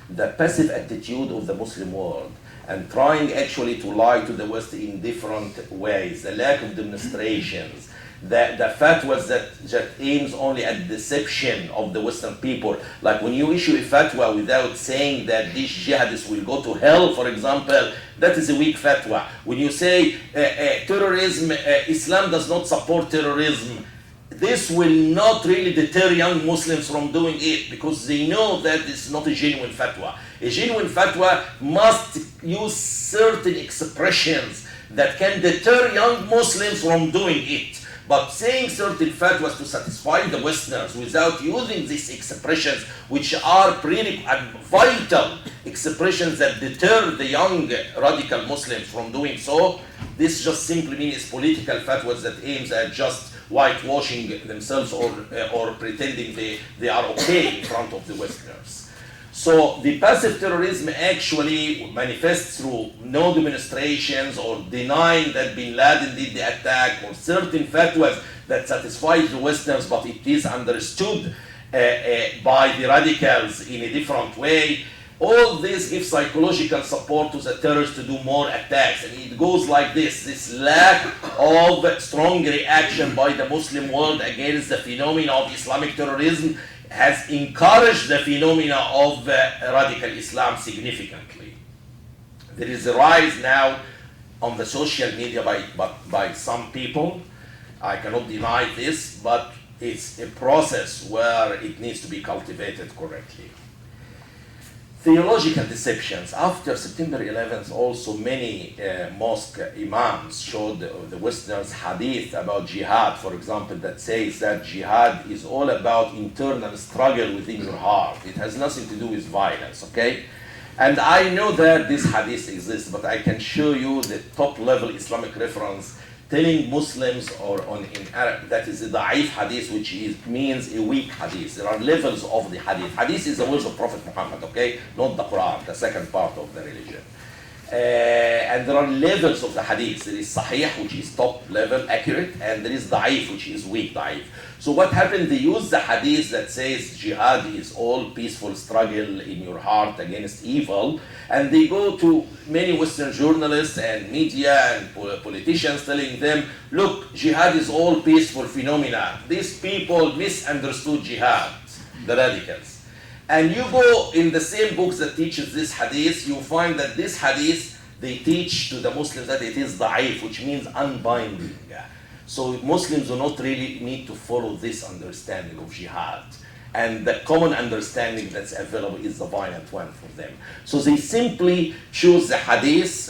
the passive attitude of the Muslim world and trying actually to lie to the West in different ways. The lack of demonstrations, the fatwas that aims only at deception of the Western people. Like when you issue a fatwa without saying that these jihadists will go to hell, for example, that is a weak fatwa. When you say terrorism, Islam does not support terrorism, this will not really deter young Muslims from doing it, because they know that it's not a genuine fatwa. A genuine fatwa must use certain expressions that can deter young Muslims from doing it. But saying certain fatwas to satisfy the Westerners without using these expressions, which are pretty vital expressions that deter the young radical Muslims from doing so, this just simply means political fatwas that aims at just whitewashing themselves or pretending they are okay in front of the Westerners. So the passive terrorism actually manifests through no demonstrations or denying that bin Laden did the attack, or certain fatwas that satisfy the Westerners, but it is understood by the radicals in a different way. All this gives psychological support to the terrorists to do more attacks. And it goes like this lack of strong reaction by the Muslim world against the phenomena of Islamic terrorism has encouraged the phenomena of radical Islam significantly. There is a rise now on the social media by some people. I cannot deny this, but it's a process where it needs to be cultivated correctly. Theological deceptions. After September 11th, also many mosque imams showed the Westerners hadith about jihad, for example, that says that jihad is all about internal struggle within your heart. It has nothing to do with violence, okay? And I know that this hadith exists, but I can show you the top-level Islamic reference telling Muslims, or in Arab, that is a da'if hadith, which means a weak hadith. There are levels of the hadith. Hadith is the words of Prophet Muhammad, okay? Not the Quran, the second part of the religion. And there are levels of the hadith. There is sahih, which is top level, accurate, and there is da'if, which is weak, da'if. So what happened, they use the hadith that says jihad is all peaceful struggle in your heart against evil, and they go to many Western journalists and media and politicians telling them, look, jihad is all peaceful phenomena. These people misunderstood jihad, the radicals. And you go in the same books that teaches this hadith, you find that this hadith, they teach to the Muslims that it is da'if, which means unbinding. So Muslims do not really need to follow this understanding of jihad. And the common understanding that's available is the violent one for them. So they simply choose the hadith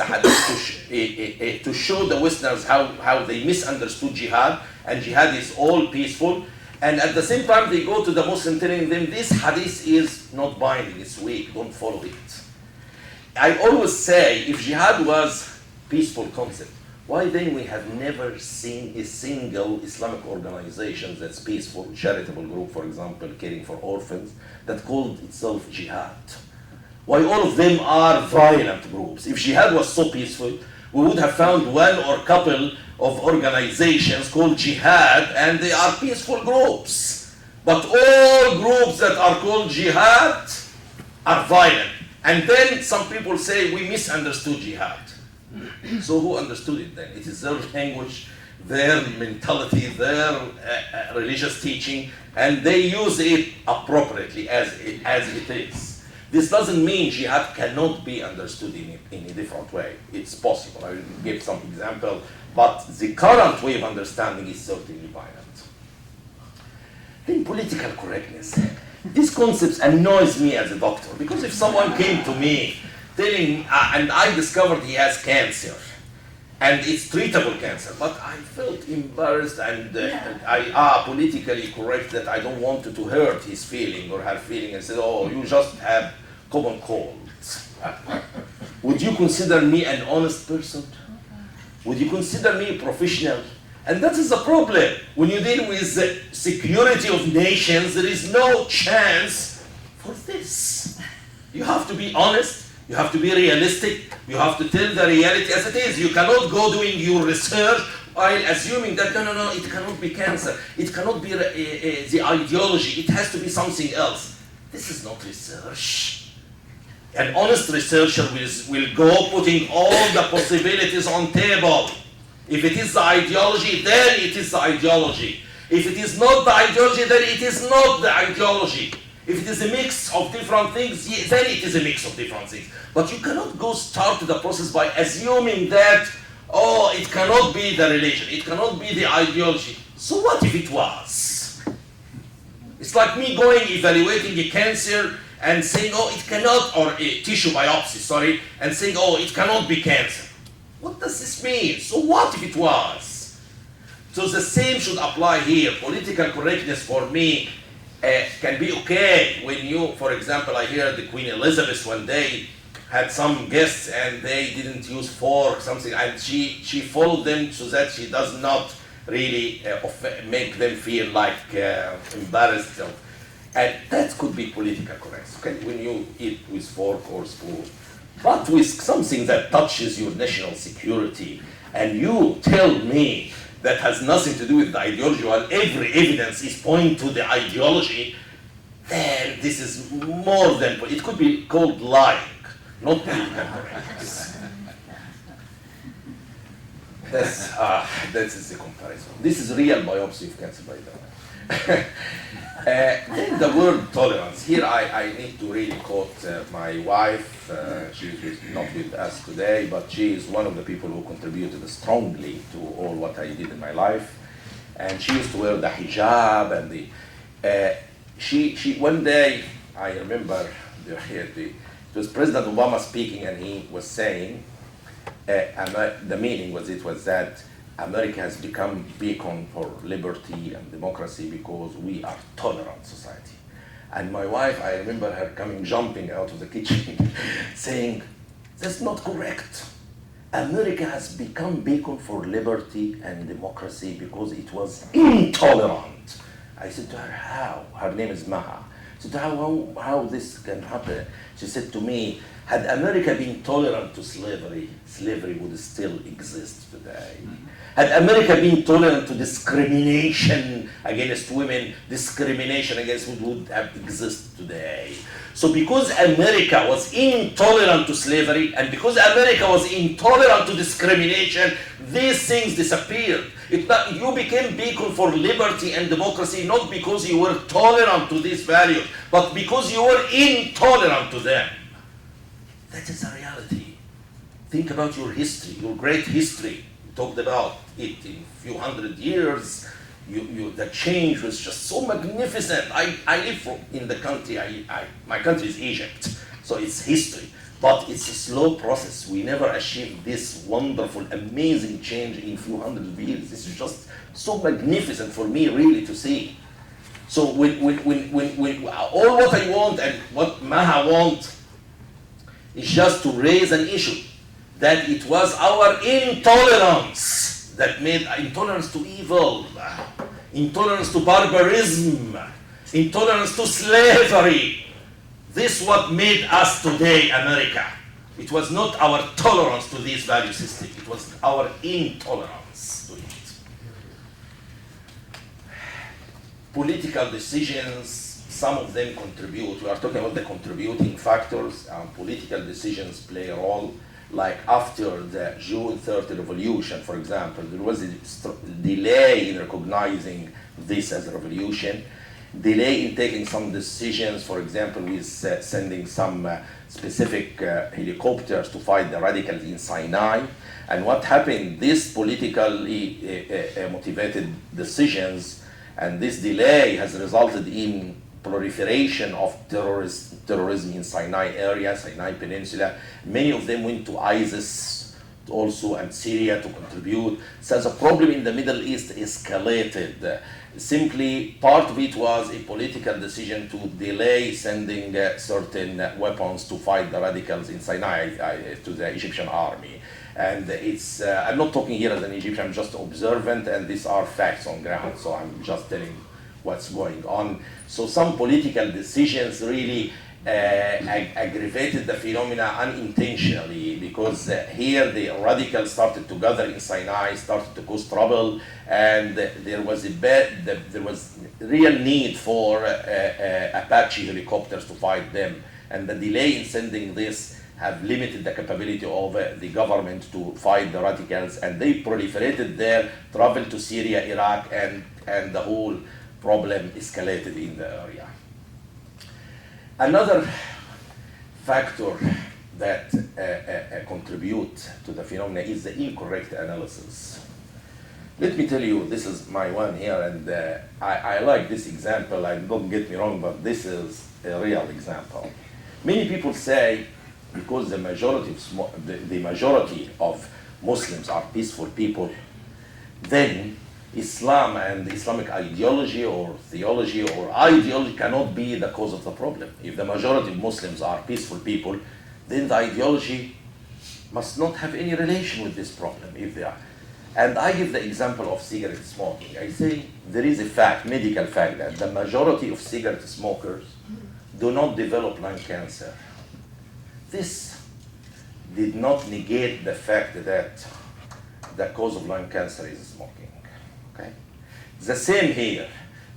to show the Westerners how they misunderstood jihad, and jihad is all peaceful. And at the same time, they go to the Muslim telling them, this hadith is not binding, it's weak, don't follow it. I always say, if jihad was peaceful concept, why then we have never seen a single Islamic organization that's peaceful, charitable group, for example, caring for orphans, that called itself jihad? Why all of them are violent groups? If jihad was so peaceful, we would have found one or couple of organizations called jihad, and they are peaceful groups. But all groups that are called jihad are violent. And then some people say we misunderstood jihad. So who understood it then? It is their language, their mentality, their religious teaching, and they use it appropriately as it is. This doesn't mean jihad cannot be understood in a different way. It's possible. I will give some example, but the current way of understanding is certainly violent. Then political correctness. This concept annoys me as a doctor, because if someone came to me telling, and I discovered he has cancer, and it's treatable cancer, but I felt embarrassed and politically correct that I don't want to hurt his feeling or her feeling, and said, oh, you just have common cold. Would you consider me an honest person? Would you consider me a professional? And that is the problem. When you deal with the security of nations, there is no chance for this. You have to be honest. You have to be realistic. You have to tell the reality as it is. You cannot go doing your research while assuming that, no, it cannot be cancer. It cannot be the ideology. It has to be something else. This is not research. An honest researcher will go putting all the possibilities on table. If it is the ideology, then it is the ideology. If it is not the ideology, then it is not the ideology. If it is a mix of different things, then it is a mix of different things. But you cannot go start the process by assuming that, oh, it cannot be the religion, it cannot be the ideology. So what if it was? It's like me going evaluating a cancer and saying, oh, it cannot, or a tissue biopsy, sorry, and saying, oh, it cannot be cancer. What does this mean? So what if it was? So the same should apply here. Political correctness for me can be okay when you, for example, I hear the Queen Elizabeth one day had some guests and they didn't use fork, something, and she followed them so that she does not really make them feel like embarrassed. And that could be political correctness, okay? When you eat with fork or spoon. But with something that touches your national security, and you tell me that has nothing to do with the ideology, while every evidence is pointing to the ideology, then this is more than, it could be called lying, not political correctness. That is the comparison. This is real biopsy of cancer, by the way. Then the word tolerance. Here I need to really quote my wife. She is not with us today, but she is one of the people who contributed strongly to all what I did in my life. And she used to wear the hijab and she one day, I remember it was President Obama speaking, and he was saying, the meaning was that America has become beacon for liberty and democracy because we are tolerant society. And my wife, I remember her jumping out of the kitchen saying, that's not correct. America has become beacon for liberty and democracy because it was intolerant. I said to her, how? Her name is Maha. I said, how this can happen? She said to me, had America been tolerant to slavery, slavery would still exist today. Had America been tolerant to discrimination against women, discrimination against women would have existed today. So because America was intolerant to slavery, and because America was intolerant to discrimination, these things disappeared. You became beacon for liberty and democracy not because you were tolerant to these values, but because you were intolerant to them. That is the reality. Think about your history, your great history. We talked about it in a few hundred years. The change was just so magnificent. I live in the country, my country is Egypt, so it's history. But it's a slow process. We never achieved this wonderful, amazing change in a few hundred years. This is just so magnificent for me really to see. So when all what I want and what Maha wants is just to raise an issue that it was our intolerance that made intolerance to evil, intolerance to barbarism, intolerance to slavery. This is what made us today America. It was not our tolerance to this value system, it was our intolerance to it. Political decisions, some of them contribute. We are talking about the contributing factors, and political decisions play a role. Like after the June 30 revolution, for example, there was a delay in recognizing this as a revolution, delay in taking some decisions, for example, with sending some specific helicopters to fight the radicals in Sinai. And what happened, these politically motivated decisions and this delay has resulted in proliferation of terrorism in Sinai area, Sinai Peninsula. Many of them went to ISIS also and Syria to contribute. So the problem in the Middle East escalated. Simply part of it was a political decision to delay sending certain weapons to fight the radicals in Sinai to the Egyptian army. And it's, I'm not talking here as an Egyptian, I'm just observant, and these are facts on ground, so I'm just telling what's going on. So some political decisions really aggravated the phenomena unintentionally, because here the radicals started to gather in Sinai, started to cause trouble, and there was real need for Apache helicopters to fight them. and the delay in sending this have limited the capability of the government to fight the radicals, and they proliferated there, traveled to Syria, Iraq, and the whole problem escalated in the area. Another factor that contribute to the phenomena is the incorrect analysis. Let me tell you, this is my one here, and I like this example, and don't get me wrong, but this is a real example. Many people say, because the majority of Muslims are peaceful people, then Islam and Islamic ideology or theology or ideology cannot be the cause of the problem. If the majority of Muslims are peaceful people, then the ideology must not have any relation with this problem if they are. And I give the example of cigarette smoking. I say there is a fact, medical fact, that the majority of cigarette smokers do not develop lung cancer. This did not negate the fact that the cause of lung cancer is smoking. Okay? The same here.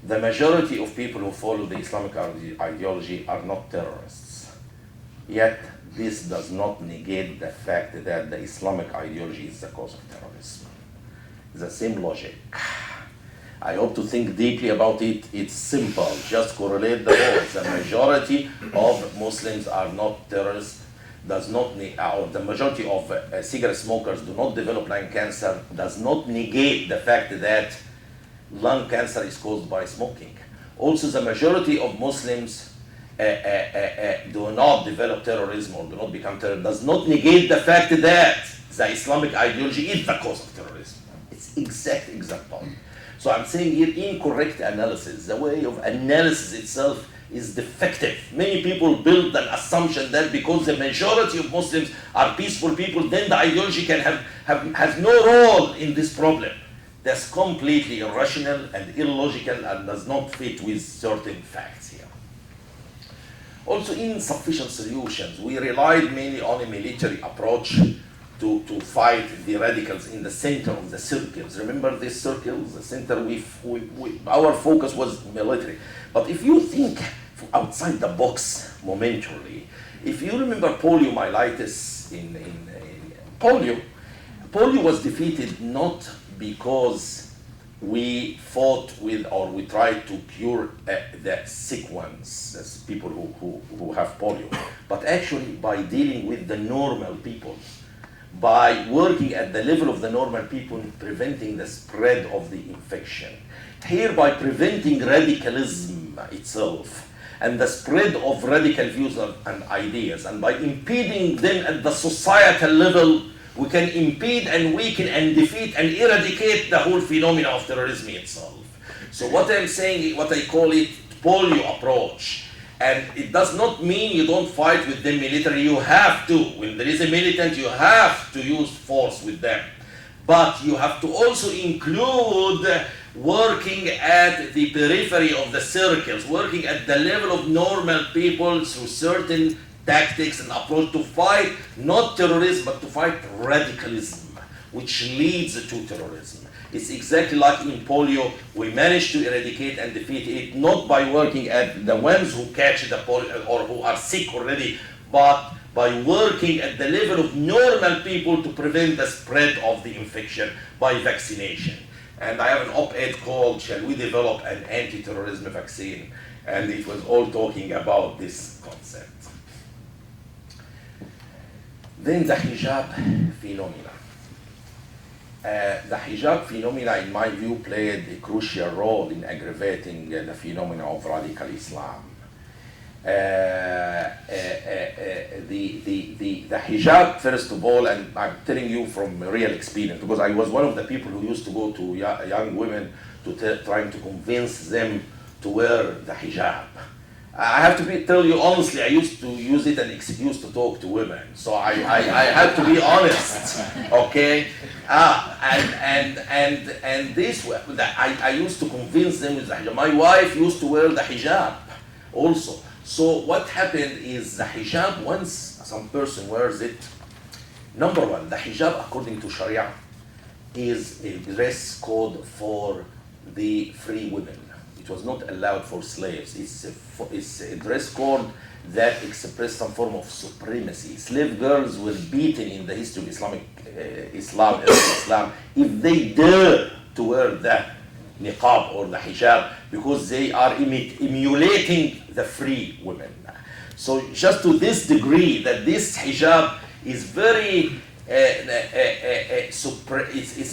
The majority of people who follow the Islamic ideology are not terrorists. Yet, this does not negate the fact that the Islamic ideology is the cause of terrorism. The same logic. I hope to think deeply about it. It's simple. Just correlate the words. The majority of Muslims are not terrorists. Does not or the majority of cigarette smokers do not develop lung cancer. Does not negate the fact that lung cancer is caused by smoking. Also, the majority of Muslims do not develop terrorism or do not become terrorists. Does not negate the fact that the Islamic ideology is the cause of terrorism. It's exact example. So I'm saying here, incorrect analysis, the way of analysis itself is defective. Many people build an assumption that because the majority of Muslims are peaceful people, then the ideology can has no role in this problem. That's completely irrational and illogical and does not fit with certain facts here. Also, insufficient solutions. We relied mainly on a military approach to fight the radicals in the center of the circles. Remember these circles? The center, our focus was military. But if you think outside the box momentarily, if you remember poliomyelitis in polio was defeated not because we fought with or we tried to cure the sick ones, as people who have polio, but actually by dealing with the normal people, by working at the level of the normal people, preventing the spread of the infection. Here, by preventing radicalism itself and the spread of radical views and ideas, and by impeding them at the societal level, we can impede and weaken and defeat and eradicate the whole phenomena of terrorism itself. So what I'm saying, what I call it, polio approach. And it does not mean you don't fight with them militarily. You have to. When there is a militant, you have to use force with them. But you have to also include working at the periphery of the circles, working at the level of normal people through certain tactics and approach to fight not terrorism, but to fight radicalism, which leads to terrorism. It's exactly like in polio, we managed to eradicate and defeat it, not by working at the ones who catch the polio or who are sick already, but by working at the level of normal people to prevent the spread of the infection by vaccination. And I have an op-ed called, Shall We Develop an Anti-Terrorism Vaccine? And it was all talking about this concept. Then the hijab phenomena. The hijab phenomena, in my view, played a crucial role in aggravating the phenomena of radical Islam. The hijab, first of all, and I'm telling you from real experience, because I was one of the people who used to go to young women to trying to convince them to wear the hijab. I have to tell you honestly, I used to use it an excuse to talk to women. So I had to be honest, okay? And this, I used to convince them with the hijab. My wife used to wear the hijab also. So what happened is the hijab, once some person wears it, number one, the hijab according to Sharia is a dress code for the free women. It was not allowed for slaves. It's a dress code that expressed some form of supremacy. Slave girls were beaten in the history of Islam if they dare to wear the niqab or the hijab, because they are emulating the free women. So just to this degree that this hijab is very it's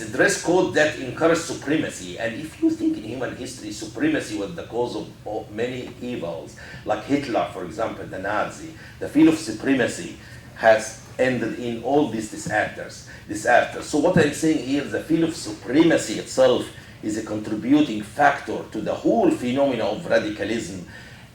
a dress code that encourages supremacy. And if you think in human history, supremacy was the cause of many evils, like Hitler, for example, the Nazi. The feel of supremacy has ended in all these disasters. So what I'm saying here, the feel of supremacy itself is a contributing factor to the whole phenomena of radicalism.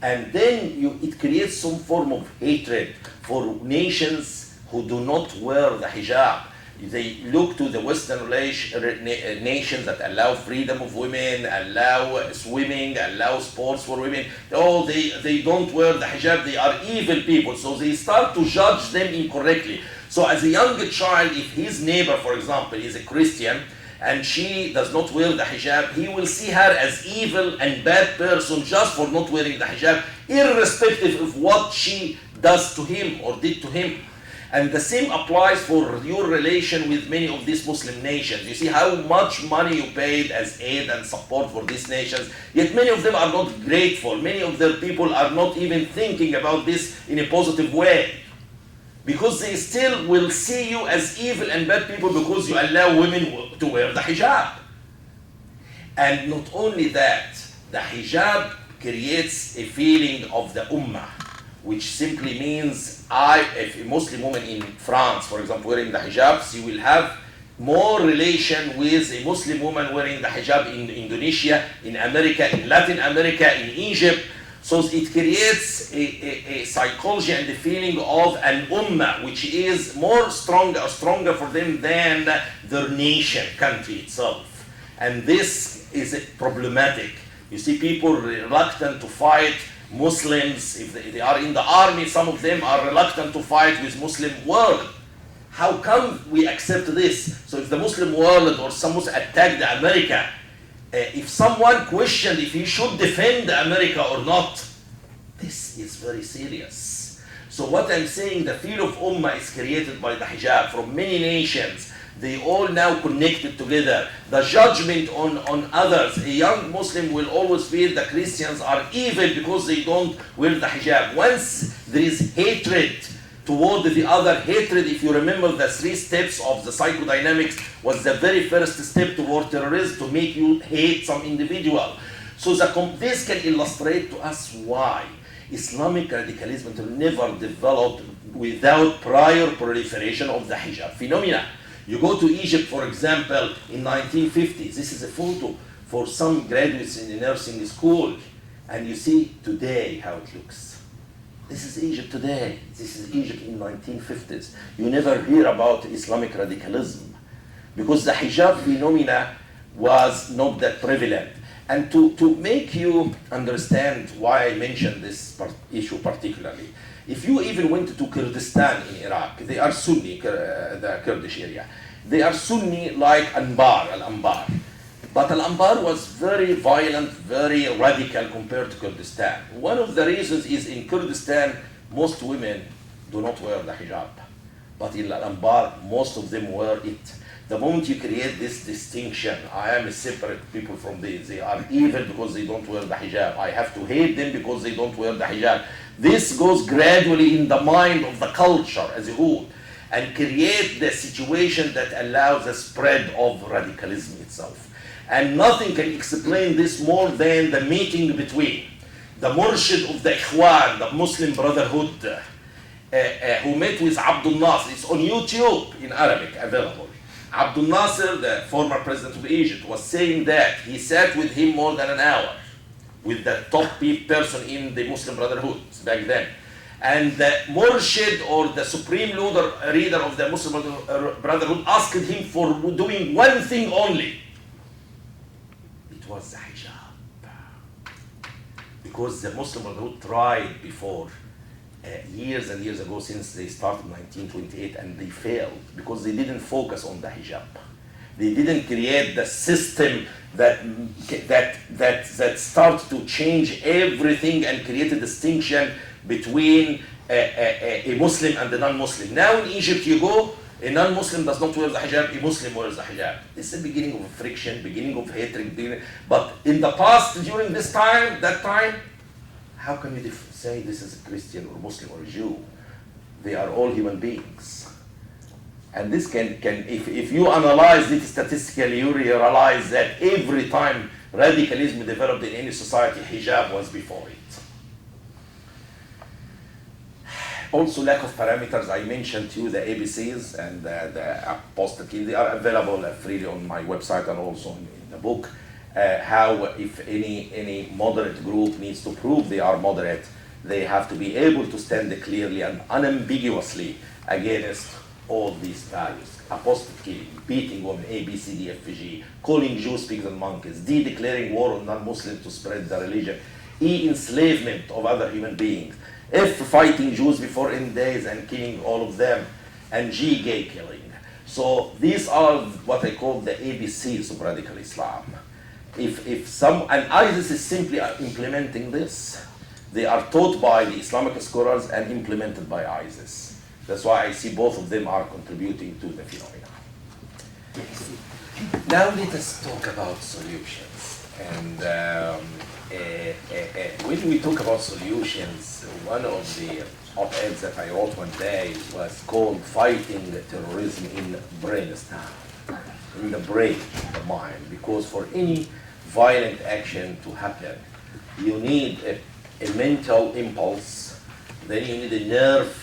And then it creates some form of hatred for nations who do not wear the hijab. They look to the Western nations that allow freedom of women, allow swimming, allow sports for women. Oh, they don't wear the hijab, they are evil people. So they start to judge them incorrectly. So as a young child, if his neighbor, for example, is a Christian, and she does not wear the hijab, he will see her as evil and bad person just for not wearing the hijab, irrespective of what she does to him or did to him. And the same applies for your relation with many of these Muslim nations. You see how much money you paid as aid and support for these nations, yet many of them are not grateful. Many of their people are not even thinking about this in a positive way, because they still will see you as evil and bad people because you allow women to wear the hijab. And not only that, the hijab creates a feeling of the ummah, which simply means if a Muslim woman in France, for example, wearing the hijab, she will have more relation with a Muslim woman wearing the hijab in Indonesia, in America, in Latin America, in Egypt. So it creates a psychology and the feeling of an ummah, which is stronger for them than their nation, country itself. And this is problematic. You see people reluctant to fight Muslims. If they are in the army, some of them are reluctant to fight with Muslim world. How come we accept this? So if the Muslim world or some Muslim attacked America, if someone questioned if he should defend America or not, this is very serious. So what I'm saying, the feel of ummah is created by the hijab from many nations. They all now connected together. The judgment on others. A young Muslim will always feel the Christians are evil because they don't wear the hijab. Once there is hatred toward the other, hatred, if you remember the 3 steps of the psychodynamics, was the very first step toward terrorism, to make you hate some individual. So this can illustrate to us why Islamic radicalism never developed without prior proliferation of the hijab phenomena. You go to Egypt, for example, in 1950s. This is a photo for some graduates in the nursing school. And you see today how it looks. This is Egypt today. This is Egypt in 1950s. You never hear about Islamic radicalism because the hijab phenomena was not that prevalent. And to make you understand why I mentioned this issue particularly, if you even went to Kurdistan in Iraq, they are Sunni, the Kurdish area. They are Sunni like Al-Anbar. But Al-Anbar was very violent, very radical compared to Kurdistan. One of the reasons is in Kurdistan, most women do not wear the hijab. But in Al-Anbar, most of them wear it. The moment you create this distinction, I am a separate people from these. They are evil because they don't wear the hijab. I have to hate them because they don't wear the hijab. This goes gradually in the mind of the culture as a whole and create the situation that allows the spread of radicalism itself. And nothing can explain this more than the meeting between the murshid of the Ikhwan, the Muslim Brotherhood, who met with Abdul Nasser. It's on YouTube in Arabic, available. Abdul Nasser, the former president of Egypt, was saying that he sat with him more than an hour, with the top person in the Muslim Brotherhood back then. And the murshid, or the supreme leader of the Muslim Brotherhood, asked him for doing one thing only. It was the hijab. Because the Muslim Brotherhood tried before, years and years ago, since they started in 1928, and they failed because they didn't focus on the hijab. They didn't create the system that start to change everything and create a distinction between a Muslim and a non-Muslim. Now in Egypt you go, a non-Muslim does not wear the hijab, a Muslim wears the hijab. This is the beginning of friction, beginning of hatred. But in the past, during that time, how can you say this is a Christian or Muslim or a Jew? They are all human beings. And this can if you analyze it statistically, you realize that every time radicalism developed in any society, hijab was before it. Also, lack of parameters. I mentioned to you the ABCs and the apostasy. They are available freely on my website and also in the book. How, if any moderate group needs to prove they are moderate, they have to be able to stand clearly and unambiguously against all these values. Apostate killing, beating women, A, B, C, D, F, G, calling Jews pigs and monkeys, D, declaring war on non-Muslims to spread the religion, E, enslavement of other human beings, F, fighting Jews before end days and killing all of them, and G, gay killing. So these are what I call the ABCs of radical Islam. And ISIS is simply implementing this. They are taught by the Islamic scholars and implemented by ISIS. That's why I see both of them are contributing to the phenomena. Now let us talk about solutions. And when we talk about solutions, one of the op-eds that I wrote one day was called Fighting Terrorism in Brainstem, in the brain, the mind, because for any violent action to happen, you need a mental impulse, then you need a nerve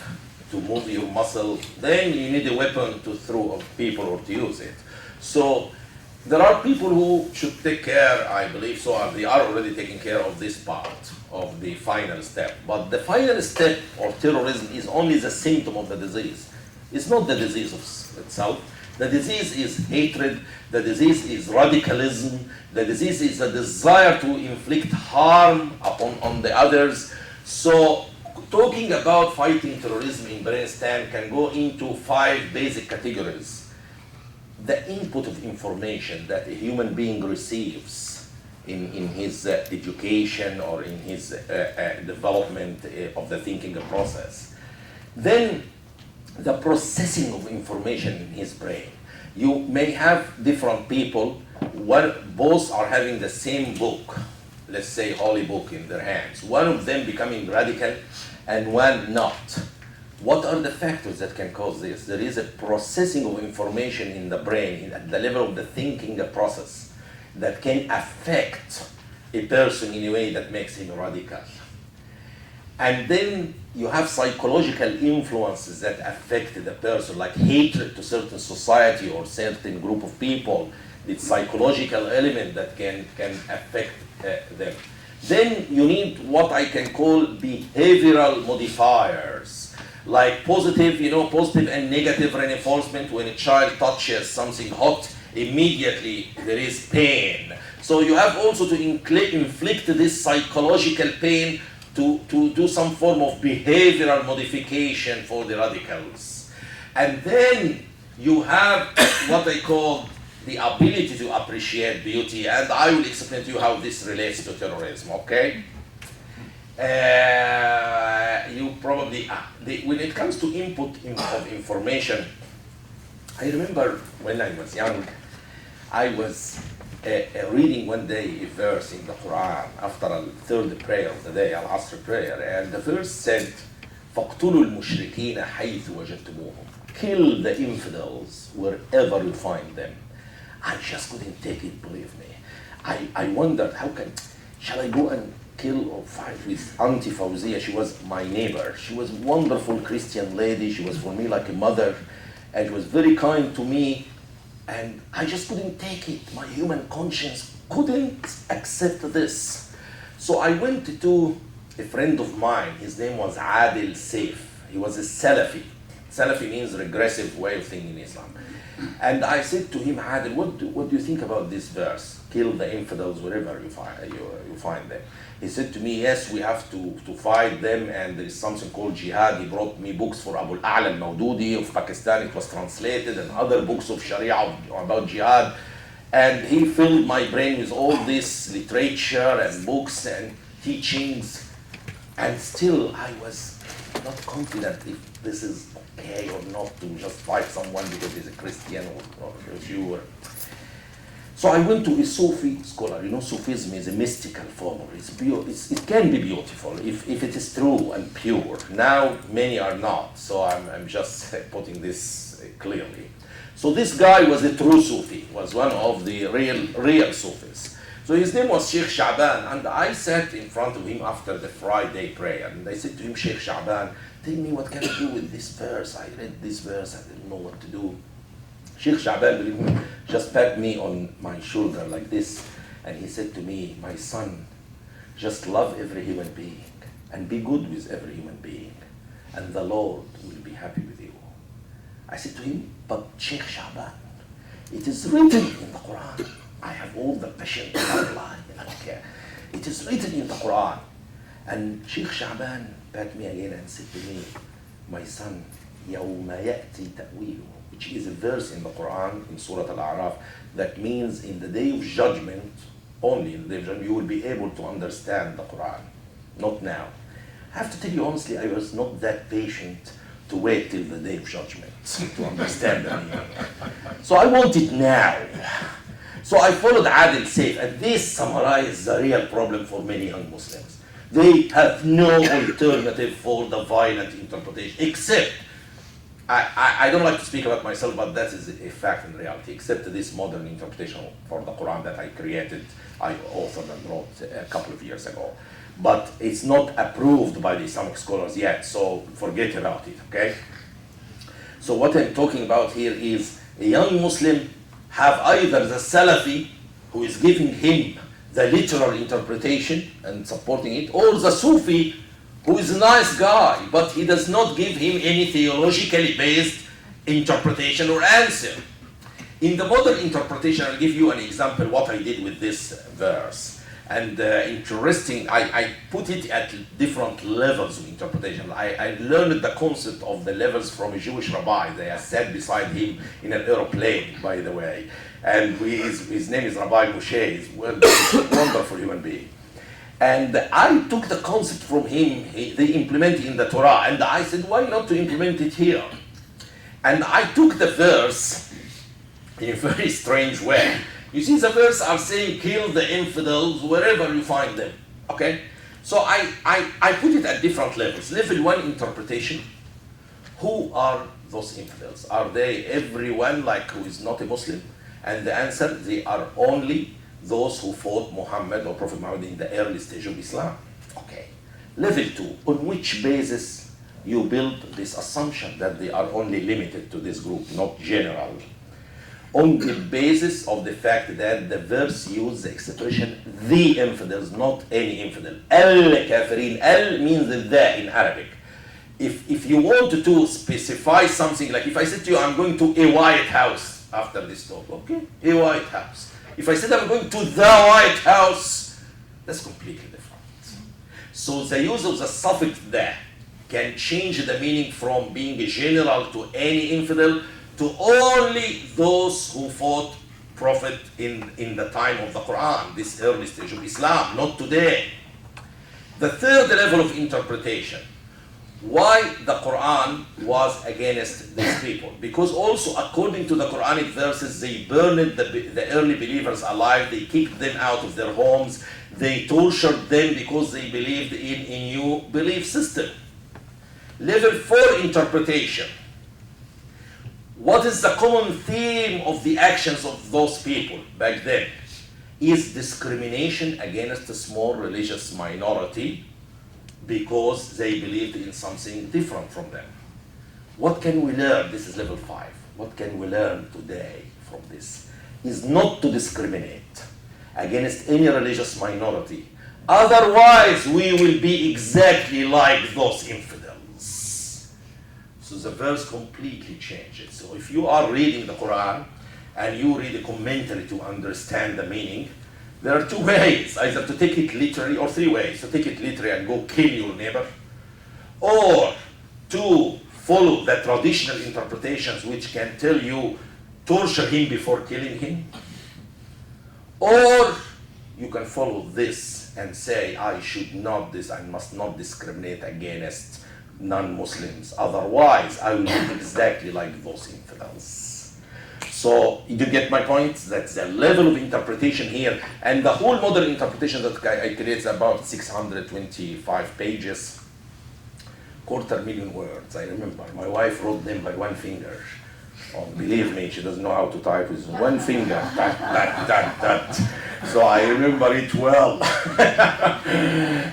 to move your muscle, then you need a weapon to throw at people or to use it. So there are people who should take care, I believe, so they are already taking care of this part of the final step. But the final step of terrorism is only the symptom of the disease. It's not the disease itself. The disease is hatred, the disease is radicalism, the disease is a desire to inflict harm on the others. So talking about fighting terrorism in Brainstem can go into 5 basic categories. The input of information that a human being receives in his education or in his development of the thinking process. Then the processing of information in his brain. You may have different people, both are having the same book, let's say holy book in their hands. One of them becoming radical and one not. What are the factors that can cause this? There is a processing of information in the brain at the level of the thinking process that can affect a person in a way that makes him radical. And then you have psychological influences that affect the person, like hatred to certain society or certain group of people. It's psychological element that can affect them. Then you need what I can call behavioral modifiers, like positive and negative reinforcement. When a child touches something hot, immediately there is pain. So you have also to inflict this psychological pain to do some form of behavioral modification for the radicals. And then you have what I call the ability to appreciate beauty, and I will explain to you how this relates to terrorism, okay? You probably, when it comes to input of information, I remember when I was young, I was reading one day a verse in the Quran after a third prayer of the day, Al-Asr prayer, and the verse said, فَاقْتُلُوا الْمُشْرِكِينَ حَيْثُ وَجَدْتُمُوهُم. Kill the infidels wherever you find them. I just couldn't take it, believe me. I wondered, shall I go and kill or fight with Auntie Fawzia? She was my neighbor. She was a wonderful Christian lady. She was for me like a mother, and she was very kind to me. And I just couldn't take it. My human conscience couldn't accept this. So I went to a friend of mine. His name was Adil Saif. He was a Salafi. Salafi means regressive way of thinking in Islam. And I said to him, Adil, what do you think about this verse? Kill the infidels wherever you find them. He said to me, yes, we have to fight them, and there is something called Jihad. He brought me books for Abu al-A'la al-Mawdudi of Pakistan. It was translated, and other books of Sharia about Jihad. And he filled my brain with all this literature and books and teachings. And still, I was not confident if this is okay or not to just fight someone because he's a Christian or a Jew. So I went to a Sufi scholar. You know, Sufism is a mystical form. It can be beautiful if it is true and pure. Now, many are not. So I'm just putting this clearly. So this guy was a true Sufi, was one of the real Sufis. So his name was Sheikh Sha'ban, and I sat in front of him after the Friday prayer, and I said to him, Sheikh Sha'ban, tell me what can I do with this verse? I read this verse, I didn't know what to do. Sheikh Sha'ban, believe me, just patted me on my shoulder like this, and he said to me, my son, just love every human being, and be good with every human being, and the Lord will be happy with you. I said to him, but Sheikh Sha'ban, it is written in the Quran. I have all the passion to apply. It is written in the Quran. And Sheikh Sha'ban patted me again and said to me, my son, يَوْمَ يَأْتِي تَأْوِيلُ, which is a verse in the Quran, in Surah Al-A'raf, that means in the day of judgment, only in the day of judgment, you will be able to understand the Quran. Not now. I have to tell you honestly, I was not that patient to wait till the day of judgment to understand the meaning. So I want it now. So I followed Adil Saif, and this summarizes the real problem for many young Muslims. They have no alternative for the violent interpretation, except, I don't like to speak about myself, but that is a fact in reality, except this modern interpretation for the Quran that I created, I authored and wrote a couple of years ago. But it's not approved by the Islamic scholars yet, so forget about it, okay? So what I'm talking about here is a young Muslim have either the Salafi, who is giving him the literal interpretation and supporting it, or the Sufi, who is a nice guy, but he does not give him any theologically based interpretation or answer. In the modern interpretation, I'll give you an example what I did with this verse. And interesting, I put it at different levels of interpretation. I learned the concept of the levels from a Jewish rabbi. They are sat beside him in an aeroplane, by the way. And his name is Rabbi Moshe. He's a wonderful human being. And I took the concept from him. They implement it in the Torah. And I said, why not to implement it here? And I took the verse in a very strange way. You see, the verse are saying, kill the infidels wherever you find them, okay? So I put it at different levels. Level 1 interpretation, who are those infidels? Are they everyone like who is not a Muslim? And the answer, they are only those who fought Muhammad or Prophet Muhammad in the early stage of Islam. Okay. Level 2, on which basis you build this assumption that they are only limited to this group, not general? On the basis of the fact that the verse uses the expression the infidels, not any infidel. Al-kafirin, al means the in Arabic. If you want to specify something, like if I said to you, I'm going to a White House after this talk, okay? A White House. If I said I'm going to the White House, that's completely different. So the use of the suffix the can change the meaning from being general to any infidel to only those who fought Prophet in the time of the Quran, this early stage of Islam, not today. The third level of interpretation, why the Quran was against these people. Because also according to the Quranic verses, they burned the early believers alive, they kicked them out of their homes, they tortured them because they believed in a new belief system. Level 4 interpretation. What is the common theme of the actions of those people back then? Is discrimination against a small religious minority because they believed in something different from them. What can we learn? This is level 5. What can we learn today from this? Is not to discriminate against any religious minority. Otherwise, we will be exactly like those infidels. So the verse completely changes. So if you are reading the Quran and you read a commentary to understand the meaning, there are 2 ways, either to take it literally, or 3 ways. To take it literally and go kill your neighbor, or to follow the traditional interpretations which can tell you torture him before killing him, Or you can follow this and say, I should not this, I must not discriminate against non-Muslims. Otherwise, I will be exactly like those infidels. So, you get my point? That's the level of interpretation here. And the whole modern interpretation that I create is about 625 pages, 250,000 words. I remember my wife wrote them by one finger. Oh, believe me, she doesn't know how to type with one finger. That. So I remember it well.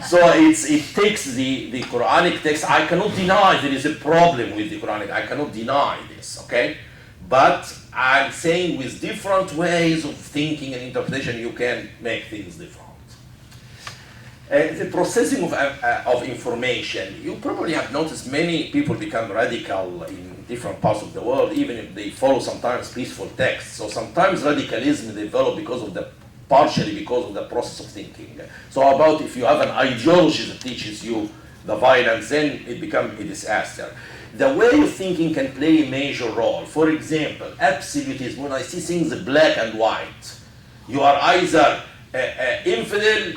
So it takes the Quranic text. I cannot deny there is a problem with the Quranic. I cannot deny this, okay? But I'm saying with different ways of thinking and interpretation, you can make things different. The processing of information, you probably have noticed many people become radical in different parts of the world, even if they follow sometimes peaceful texts. So sometimes radicalism develops partially because of the process of thinking. So how about if you have an ideology that teaches you the violence, then it becomes a disaster. The way of thinking can play a major role. For example, absolutism, when I see things black and white, you are either infidel,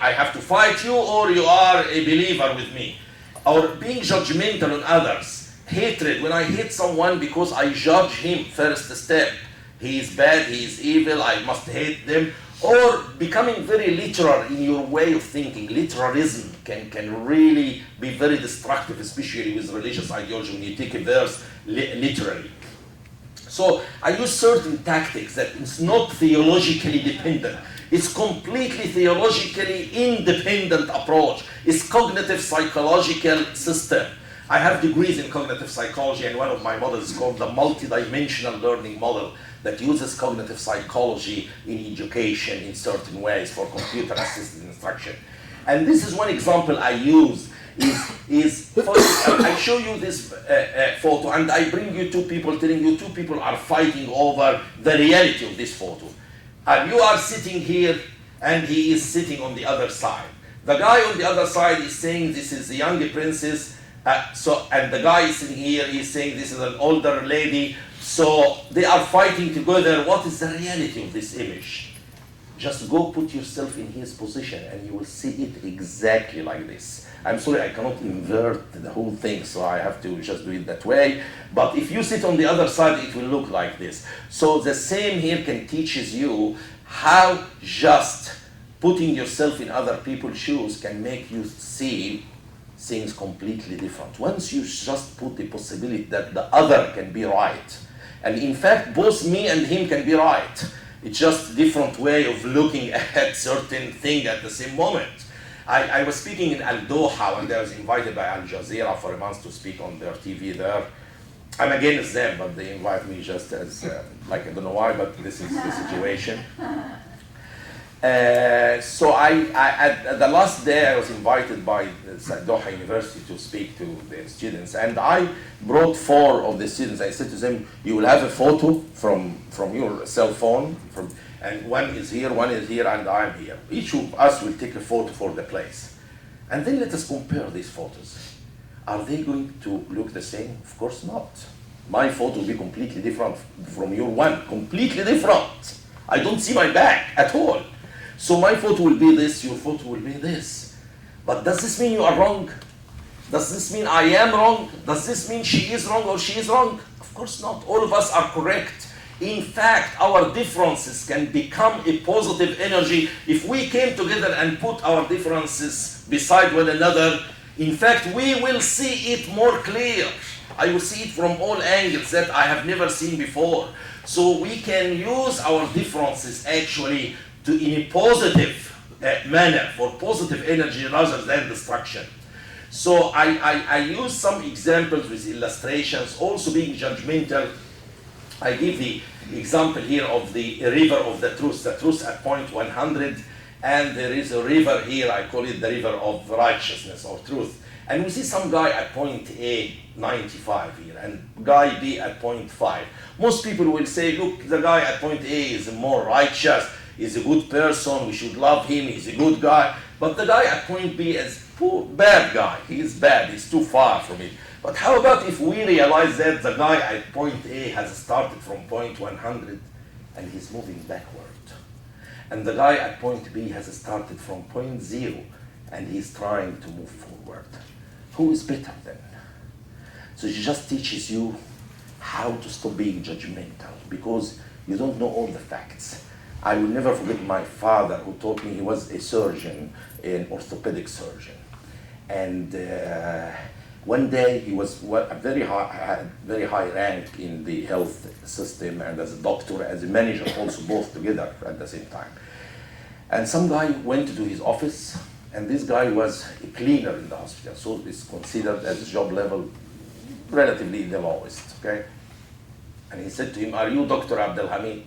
I have to fight you, or you are a believer with me. Or being judgmental on others, hatred, when I hate someone because I judge him, first step, he is bad, he is evil, I must hate them. Or becoming very literal in your way of thinking. Literalism can really be very destructive, especially with religious ideology, when you take a verse literally. So I use certain tactics that is not theologically dependent. It's completely theologically independent approach. It's cognitive psychological system. I have degrees in cognitive psychology, and one of my models is called the multidimensional learning model that uses cognitive psychology in education in certain ways for computer-assisted instruction. And this is one example I use. I show you this photo, and I bring you two people, telling you two people are fighting over the reality of this photo. And you are sitting here, and he is sitting on the other side. The guy on the other side is saying this is the young princess, and the guy is sitting here, he's saying this is an older lady. So they are fighting together. What is the reality of this image? Just go put yourself in his position and you will see it exactly like this. I'm sorry, I cannot invert the whole thing, so I have to just do it that way. But if you sit on the other side, it will look like this. So the same here can teaches you how just putting yourself in other people's shoes can make you see things completely different. Once you just put the possibility that the other can be right, and in fact, both me and him can be right. It's just a different way of looking at certain thing at the same moment. I was speaking in Al Doha, and I was invited by Al Jazeera for a month to speak on their TV there. I'm against them, but they invite me just as, I don't know why, but this is the situation. So at the last day, I was invited by Doha University to speak to the students, and I brought 4 of the students. I said to them, you will have a photo from your cell phone, and one is here, and I'm here. Each of us will take a photo for the place. And then let us compare these photos. Are they going to look the same? Of course not. My photo will be completely different from your one, completely different. I don't see my back at all. So my photo will be this, your photo will be this. But does this mean you are wrong? Does this mean I am wrong? Does this mean she is wrong or she is wrong? Of course not. All of us are correct. In fact, our differences can become a positive energy if we came together and put our differences beside one another. In fact, we will see it more clear. I will see it from all angles that I have never seen before. So we can use our differences actually in a positive manner, for positive energy rather than destruction. So I use some examples with illustrations, also being judgmental. I give the example here of the river of the truth at point 100, and there is a river here, I call it the river of righteousness or truth. And we see some guy at point A, 95 here, and guy B at point 5. Most people will say, look, the guy at point A is more righteous, he's a good person, we should love him, he's a good guy. But the guy at point B is bad guy, he is bad, he's too far from it. But how about if we realize that the guy at point A has started from point 100 and he's moving backward? And the guy at point B has started from point zero, and he's trying to move forward. Who is better then? So it just teaches you how to stop being judgmental, because you don't know all the facts. I will never forget my father, who taught me. He was a surgeon, an orthopedic surgeon. And one day he was a very high rank in the health system, and as a doctor, as a manager also, both together at the same time. And some guy went to his office, and this guy was a cleaner in the hospital, so it's considered as a job level relatively the lowest, okay? And he said to him, "Are you Dr. Abdel Hamid?"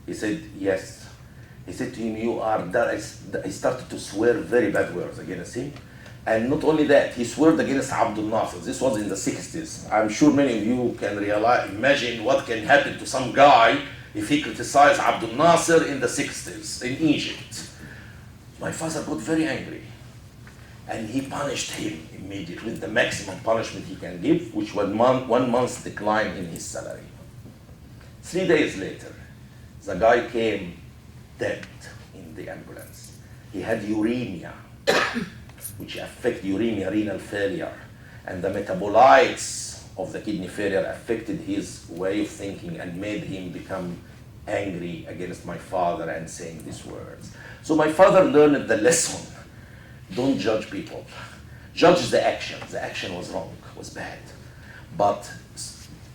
He said, "Yes." He said to him, "You are that." He started to swear very bad words against him. And not only that, he swore against Abdul Nasser. This was in the 60s. I'm sure many of you can imagine what can happen to some guy if he criticized Abdul Nasser in the 60s in Egypt. My father got very angry, and he punished him immediately with the maximum punishment he can give, which was 1 month's decline in his salary. 3 days later, the guy came dead in the ambulance. He had uremia, which affect uremia, renal failure, and the metabolites of the kidney failure affected his way of thinking and made him become angry against my father and saying these words. So my father learned the lesson: don't judge people. Judge the action. The action was wrong, was bad, but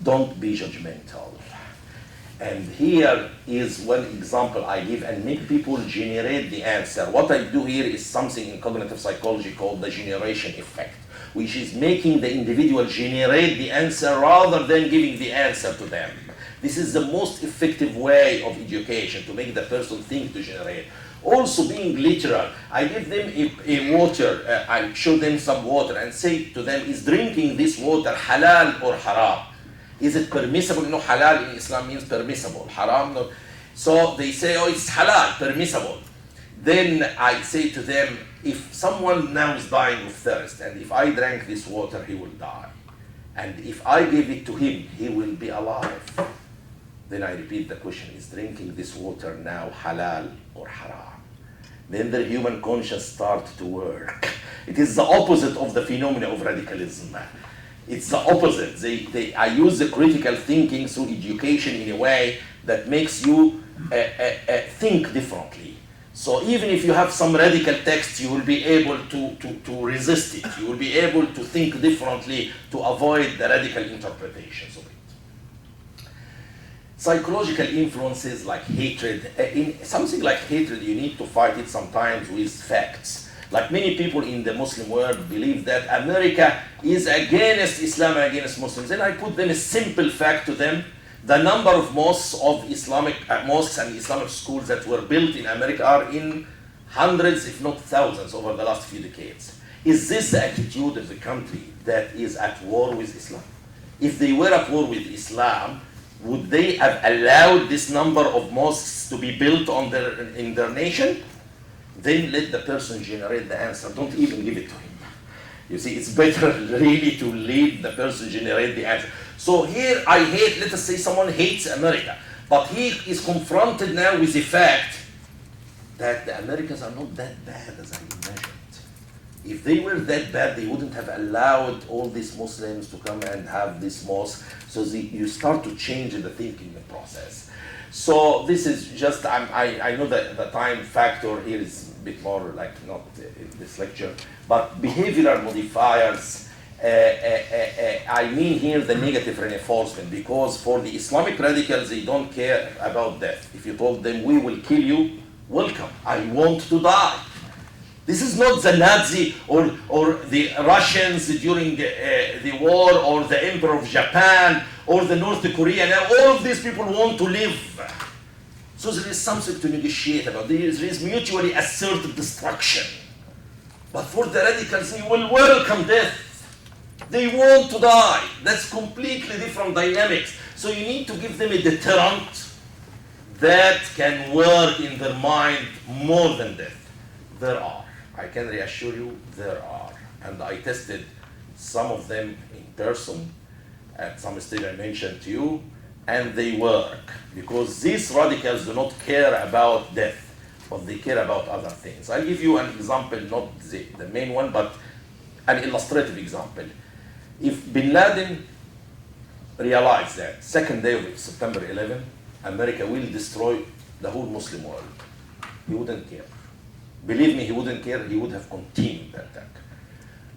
don't be judgmental. And here is one example I give, and make people generate the answer. What I do here is something in cognitive psychology called the generation effect, which is making the individual generate the answer rather than giving the answer to them. This is the most effective way of education, to make the person think, to generate. Also being literal, I give them a water, I show them some water and say to them, is drinking this water halal or haram? Is it permissible? No, halal in Islam means permissible. Haram, no. So they say, oh, it's halal, permissible. Then I say to them, if someone now is dying of thirst, and if I drank this water, he will die. And if I give it to him, he will be alive. Then I repeat the question, is drinking this water now halal or haram? Then the human conscience starts to work. It is the opposite of the phenomena of radicalism. It's the opposite. I use the critical thinking through education in a way that makes you think differently. So even if you have some radical text, you will be able to resist it. You will be able to think differently to avoid the radical interpretations of it. Psychological influences like hatred. In something like hatred, you need to fight it sometimes with facts. Like many people in the Muslim world believe that America is against Islam and against Muslims. Then I put them a simple fact to them. The number of mosques and Islamic schools that were built in America are in hundreds, if not thousands, over the last few decades. Is this the attitude of the country that is at war with Islam? If they were at war with Islam, would they have allowed this number of mosques to be built in their nation? Then let the person generate the answer. Don't even give it to him. You see, it's better really to let the person generate the answer. So here I hate, let us say someone hates America, but he is confronted now with the fact that the Americans are not that bad as I imagined. If they were that bad, they wouldn't have allowed all these Muslims to come and have this mosque. So you start to change the thinking process. So this is just, I know that the time factor here is a bit more like not in this lecture, but behavioral modifiers, I mean here the negative reinforcement, because for the Islamic radicals, they don't care about death. If you told them, we will kill you, welcome, I want to die. This is not the Nazi or the Russians during the war, or the Emperor of Japan, or the North Korea. Now all of these people want to live. So there is something to negotiate about. There is mutually asserted destruction. But for the radicals, they will welcome death. They want to die. That's completely different dynamics. So you need to give them a deterrent that can work in their mind more than death. There are. I can reassure you, there are. And I tested some of them in person at some stage I mentioned to you, and they work. Because these radicals do not care about death. but they care about other things. I'll give you an example, not the main one, but an illustrative example. If Bin Laden realized that second day of September 11, America will destroy the whole Muslim world, he wouldn't care. Believe me, he wouldn't care. He would have continued the attack.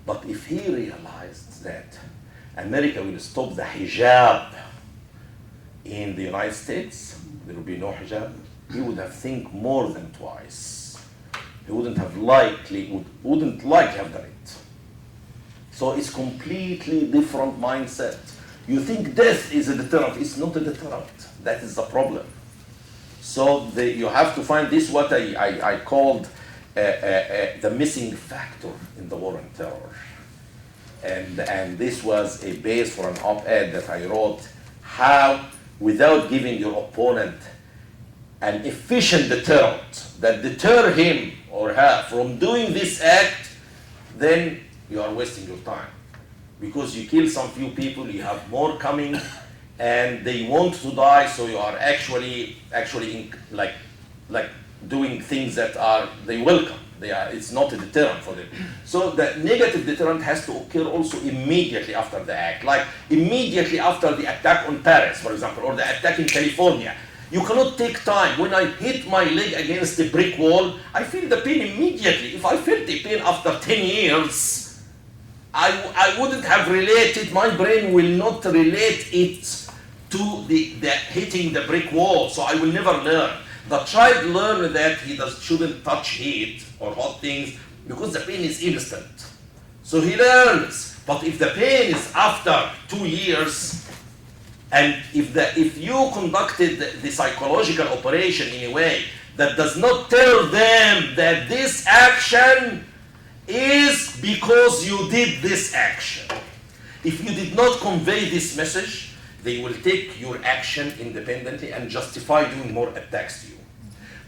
But if he realized that America will stop the hijab in the United States, there will be no hijab, he would have think more than twice. He wouldn't like to have done it. So it's completely different mindset. You think death is a deterrent. It's not a deterrent. That is the problem. So you have to find this, what I called the missing factor in the war on terror. And this was a base for an op-ed that I wrote, how, without giving your opponent an efficient deterrent that deter him or her from doing this act, then you are wasting your time. Because you kill some few people, you have more coming, and they want to die, so you are actually like doing things that they welcome. It's not a deterrent for them. So the negative deterrent has to occur also immediately after the act, like immediately after the attack on Paris, for example, or the attack in California. You cannot take time. When I hit my leg against the brick wall, I feel the pain immediately. If I felt the pain after 10 years, I wouldn't have related, my brain will not relate it to the hitting the brick wall, so I will never learn. The child learns that he shouldn't touch heat or hot things because the pain is instant. So he learns. But if the pain is after 2 years, and if you conducted the psychological operation in a way that does not tell them that this action is because you did this action. If you did not convey this message, they will take your action independently and justify doing more attacks to you.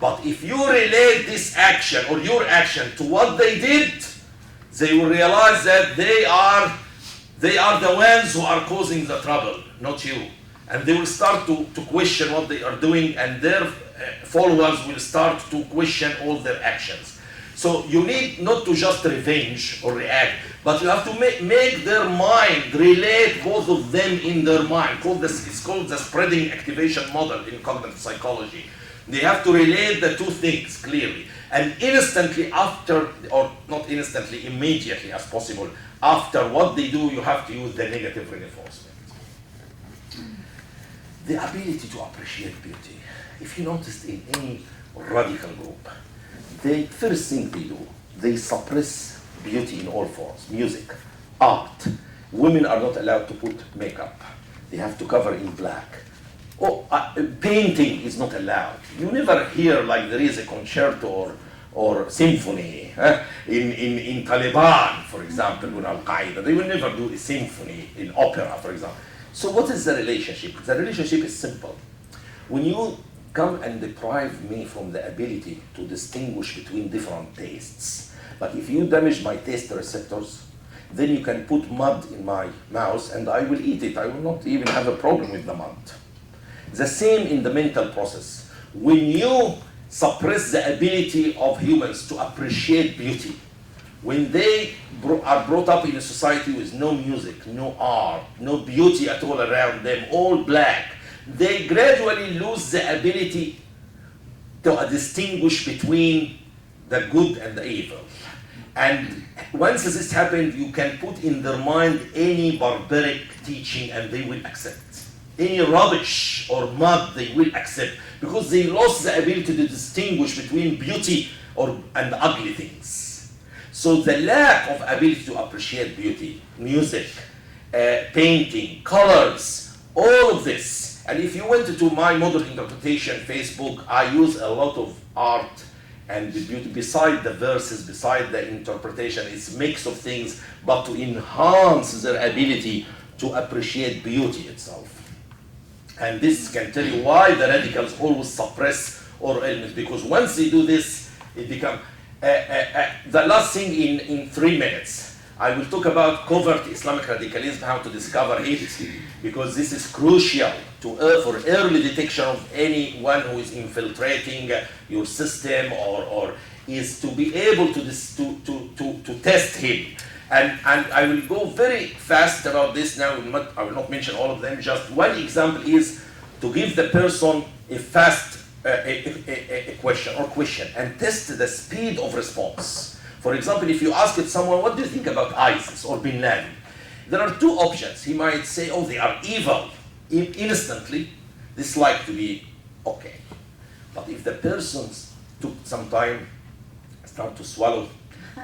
But if you relate this action or your action to what they did, they will realize that they are the ones who are causing the trouble, not you. And they will start to question what they are doing, and their followers will start to question all their actions. So you need not to just revenge or react, but you have to make their mind relate both of them in their mind. It's called the spreading activation model in cognitive psychology. They have to relate the two things clearly. And instantly after, or not instantly, immediately as possible, after what they do, you have to use the negative reinforcement. The ability to appreciate beauty. If you noticed in any radical group, the first thing they do, they suppress beauty in all forms. Music, art. Women are not allowed to put makeup. They have to cover in black. Painting is not allowed. You never hear like there is a concerto or symphony in Taliban, for example, with Al-Qaeda. They will never do a symphony in opera, for example. So what is the relationship? The relationship is simple. When you come and deprive me from the ability to distinguish between different tastes, but if you damage my taste receptors, then you can put mud in my mouth and I will eat it. I will not even have a problem with the mud. The same in the mental process. When you suppress the ability of humans to appreciate beauty, when they are brought up in a society with no music, no art, no beauty at all around them, all black, they gradually lose the ability to distinguish between the good and the evil. And once this happens, you can put in their mind any barbaric teaching and they will accept. Any rubbish or mud they will accept because they lost the ability to distinguish between beauty and ugly things. So the lack of ability to appreciate beauty, music, painting, colors, all of this. And if you went to my model interpretation Facebook, I use a lot of art and the beauty beside the verses, beside the interpretation. It's a mix of things, but to enhance their ability to appreciate beauty itself. And this can tell you why the radicals always suppress all elements, because once they do this, it becomes the last thing in 3 minutes. I will talk about covert Islamic radicalism, how to discover it, because this is crucial for early detection of anyone who is infiltrating your system or is to be able to test him. And I will go very fast about this now. I will not mention all of them. Just one example is to give the person a fast a question and test the speed of response. For example, if you ask someone, what do you think about ISIS or Bin Laden? There are two options. He might say, oh, they are evil. Instantly, this like to be okay. But if the person took some time, start to swallow,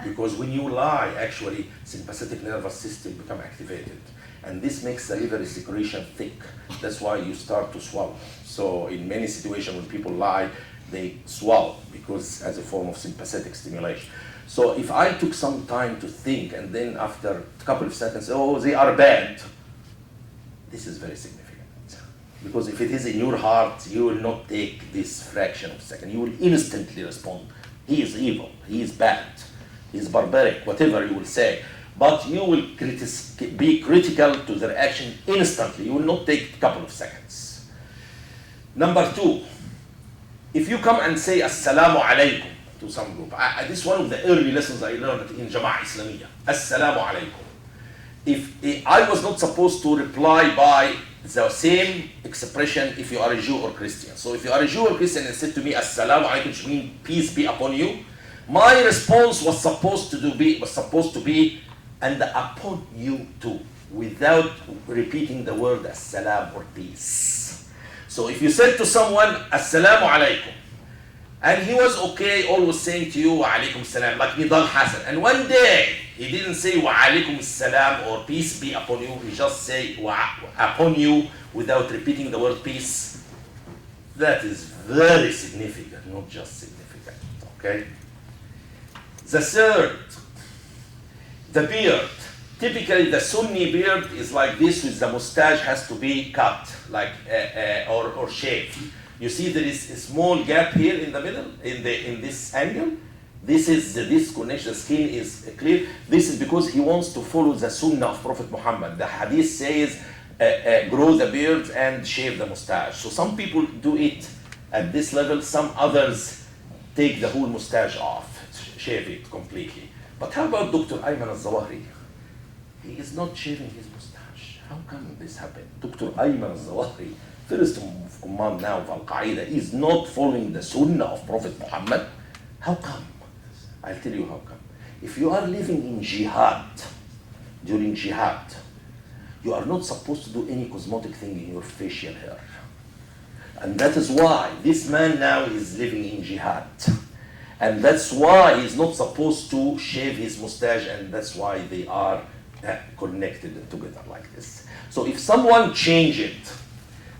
because when you lie, actually, sympathetic nervous system become activated. And this makes the liver secretion thick. That's why you start to swallow. So in many situations when people lie, they swallow because as a form of sympathetic stimulation. So if I took some time to think and then after a couple of seconds, oh, they are bad, this is very significant. Because if it is in your heart, you will not take this fraction of a second. You will instantly respond. He is evil, he is bad, he is barbaric, whatever you will say. But you will be critical to their action instantly. You will not take a couple of seconds. Number two, if you come and say Assalamu alaikum to some group, this is one of the early lessons I learned in Jama'ah Islamiyya. Assalamu alaikum. If I was not supposed to reply by the same expression if you are a Jew or Christian. So if you are a Jew or Christian and said to me Assalamu alaikum, which means peace be upon you, my response was supposed to be and upon you too, without repeating the word assalam or peace. So if you said to someone assalamu alaikum, and he was okay, always saying to you wa alaikum salam, like Nidal Hassan, and one day he didn't say wa alaikum salam or peace be upon you, he just say wa upon you without repeating the word peace, that is very significant, not just significant, okay? The third, the beard. Typically, the Sunni beard is like this, with the mustache has to be cut, like or shaved. You see, there is a small gap here in the middle, in this angle. This is this connection. The skin is clear. This is because he wants to follow the Sunnah of Prophet Muhammad. The Hadith says, grow the beard and shave the mustache. So some people do it at this level. Some others take the whole mustache off, shave it completely. But how about Dr. Ayman al-Zawahri? He is not shaving his mustache. How come this happened? Dr. Ayman al-Zawahri, first of command now of Al-Qaeda, is not following the Sunnah of Prophet Muhammad. How come? I'll tell you how come. If you are living in Jihad, during Jihad, you are not supposed to do any cosmetic thing in your facial hair. And that is why this man now is living in Jihad. And that's why he's not supposed to shave his mustache, and that's why they are connected together like this. So if someone change it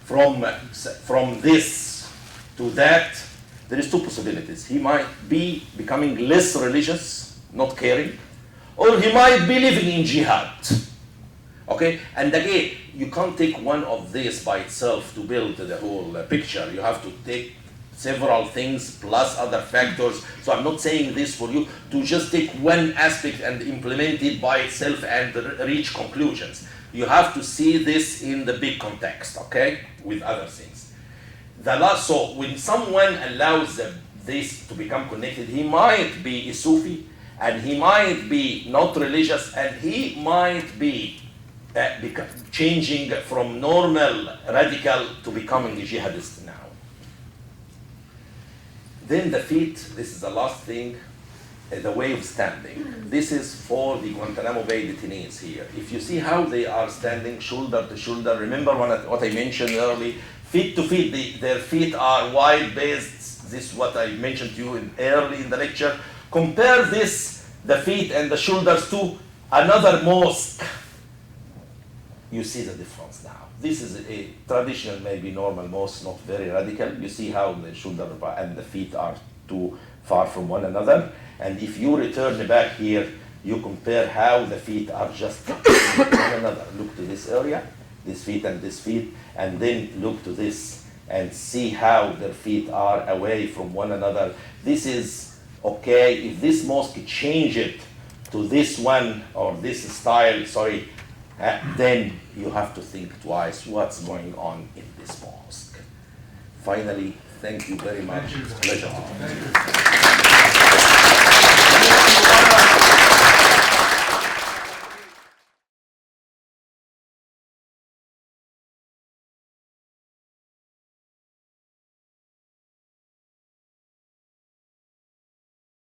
from this to that, there is two possibilities. He might be becoming less religious, not caring, or he might be living in Jihad. Okay? And again, you can't take one of these by itself to build the whole picture. You have to take several things plus other factors. So I'm not saying this for you to just take one aspect and implement it by itself and reach conclusions. You have to see this in the big context, okay, with other things. So when someone allows this to become connected, he might be a Sufi, and he might be not religious, and he might be changing from normal radical to becoming a jihadist now. Then the feet, this is the last thing, the way of standing. This is for the Guantanamo Bay detainees here. If you see how they are standing shoulder to shoulder, remember what I mentioned earlier, feet to feet, their feet are wide-based. This is what I mentioned to you early in the lecture. Compare this, the feet and the shoulders, to another mosque. You see the difference now. This is a traditional, maybe normal mosque, not very radical. You see how the shoulder and the feet are too far from one another. And if you return back here, you compare how the feet are just one another. Look to this area, this feet and this feet, and then look to this and see how their feet are away from one another. This is okay. If this mosque change it to this one or this style, sorry, then you have to think twice what's going on in this mosque. Finally, thank you very much. Thank you. Pleasure. Thank you.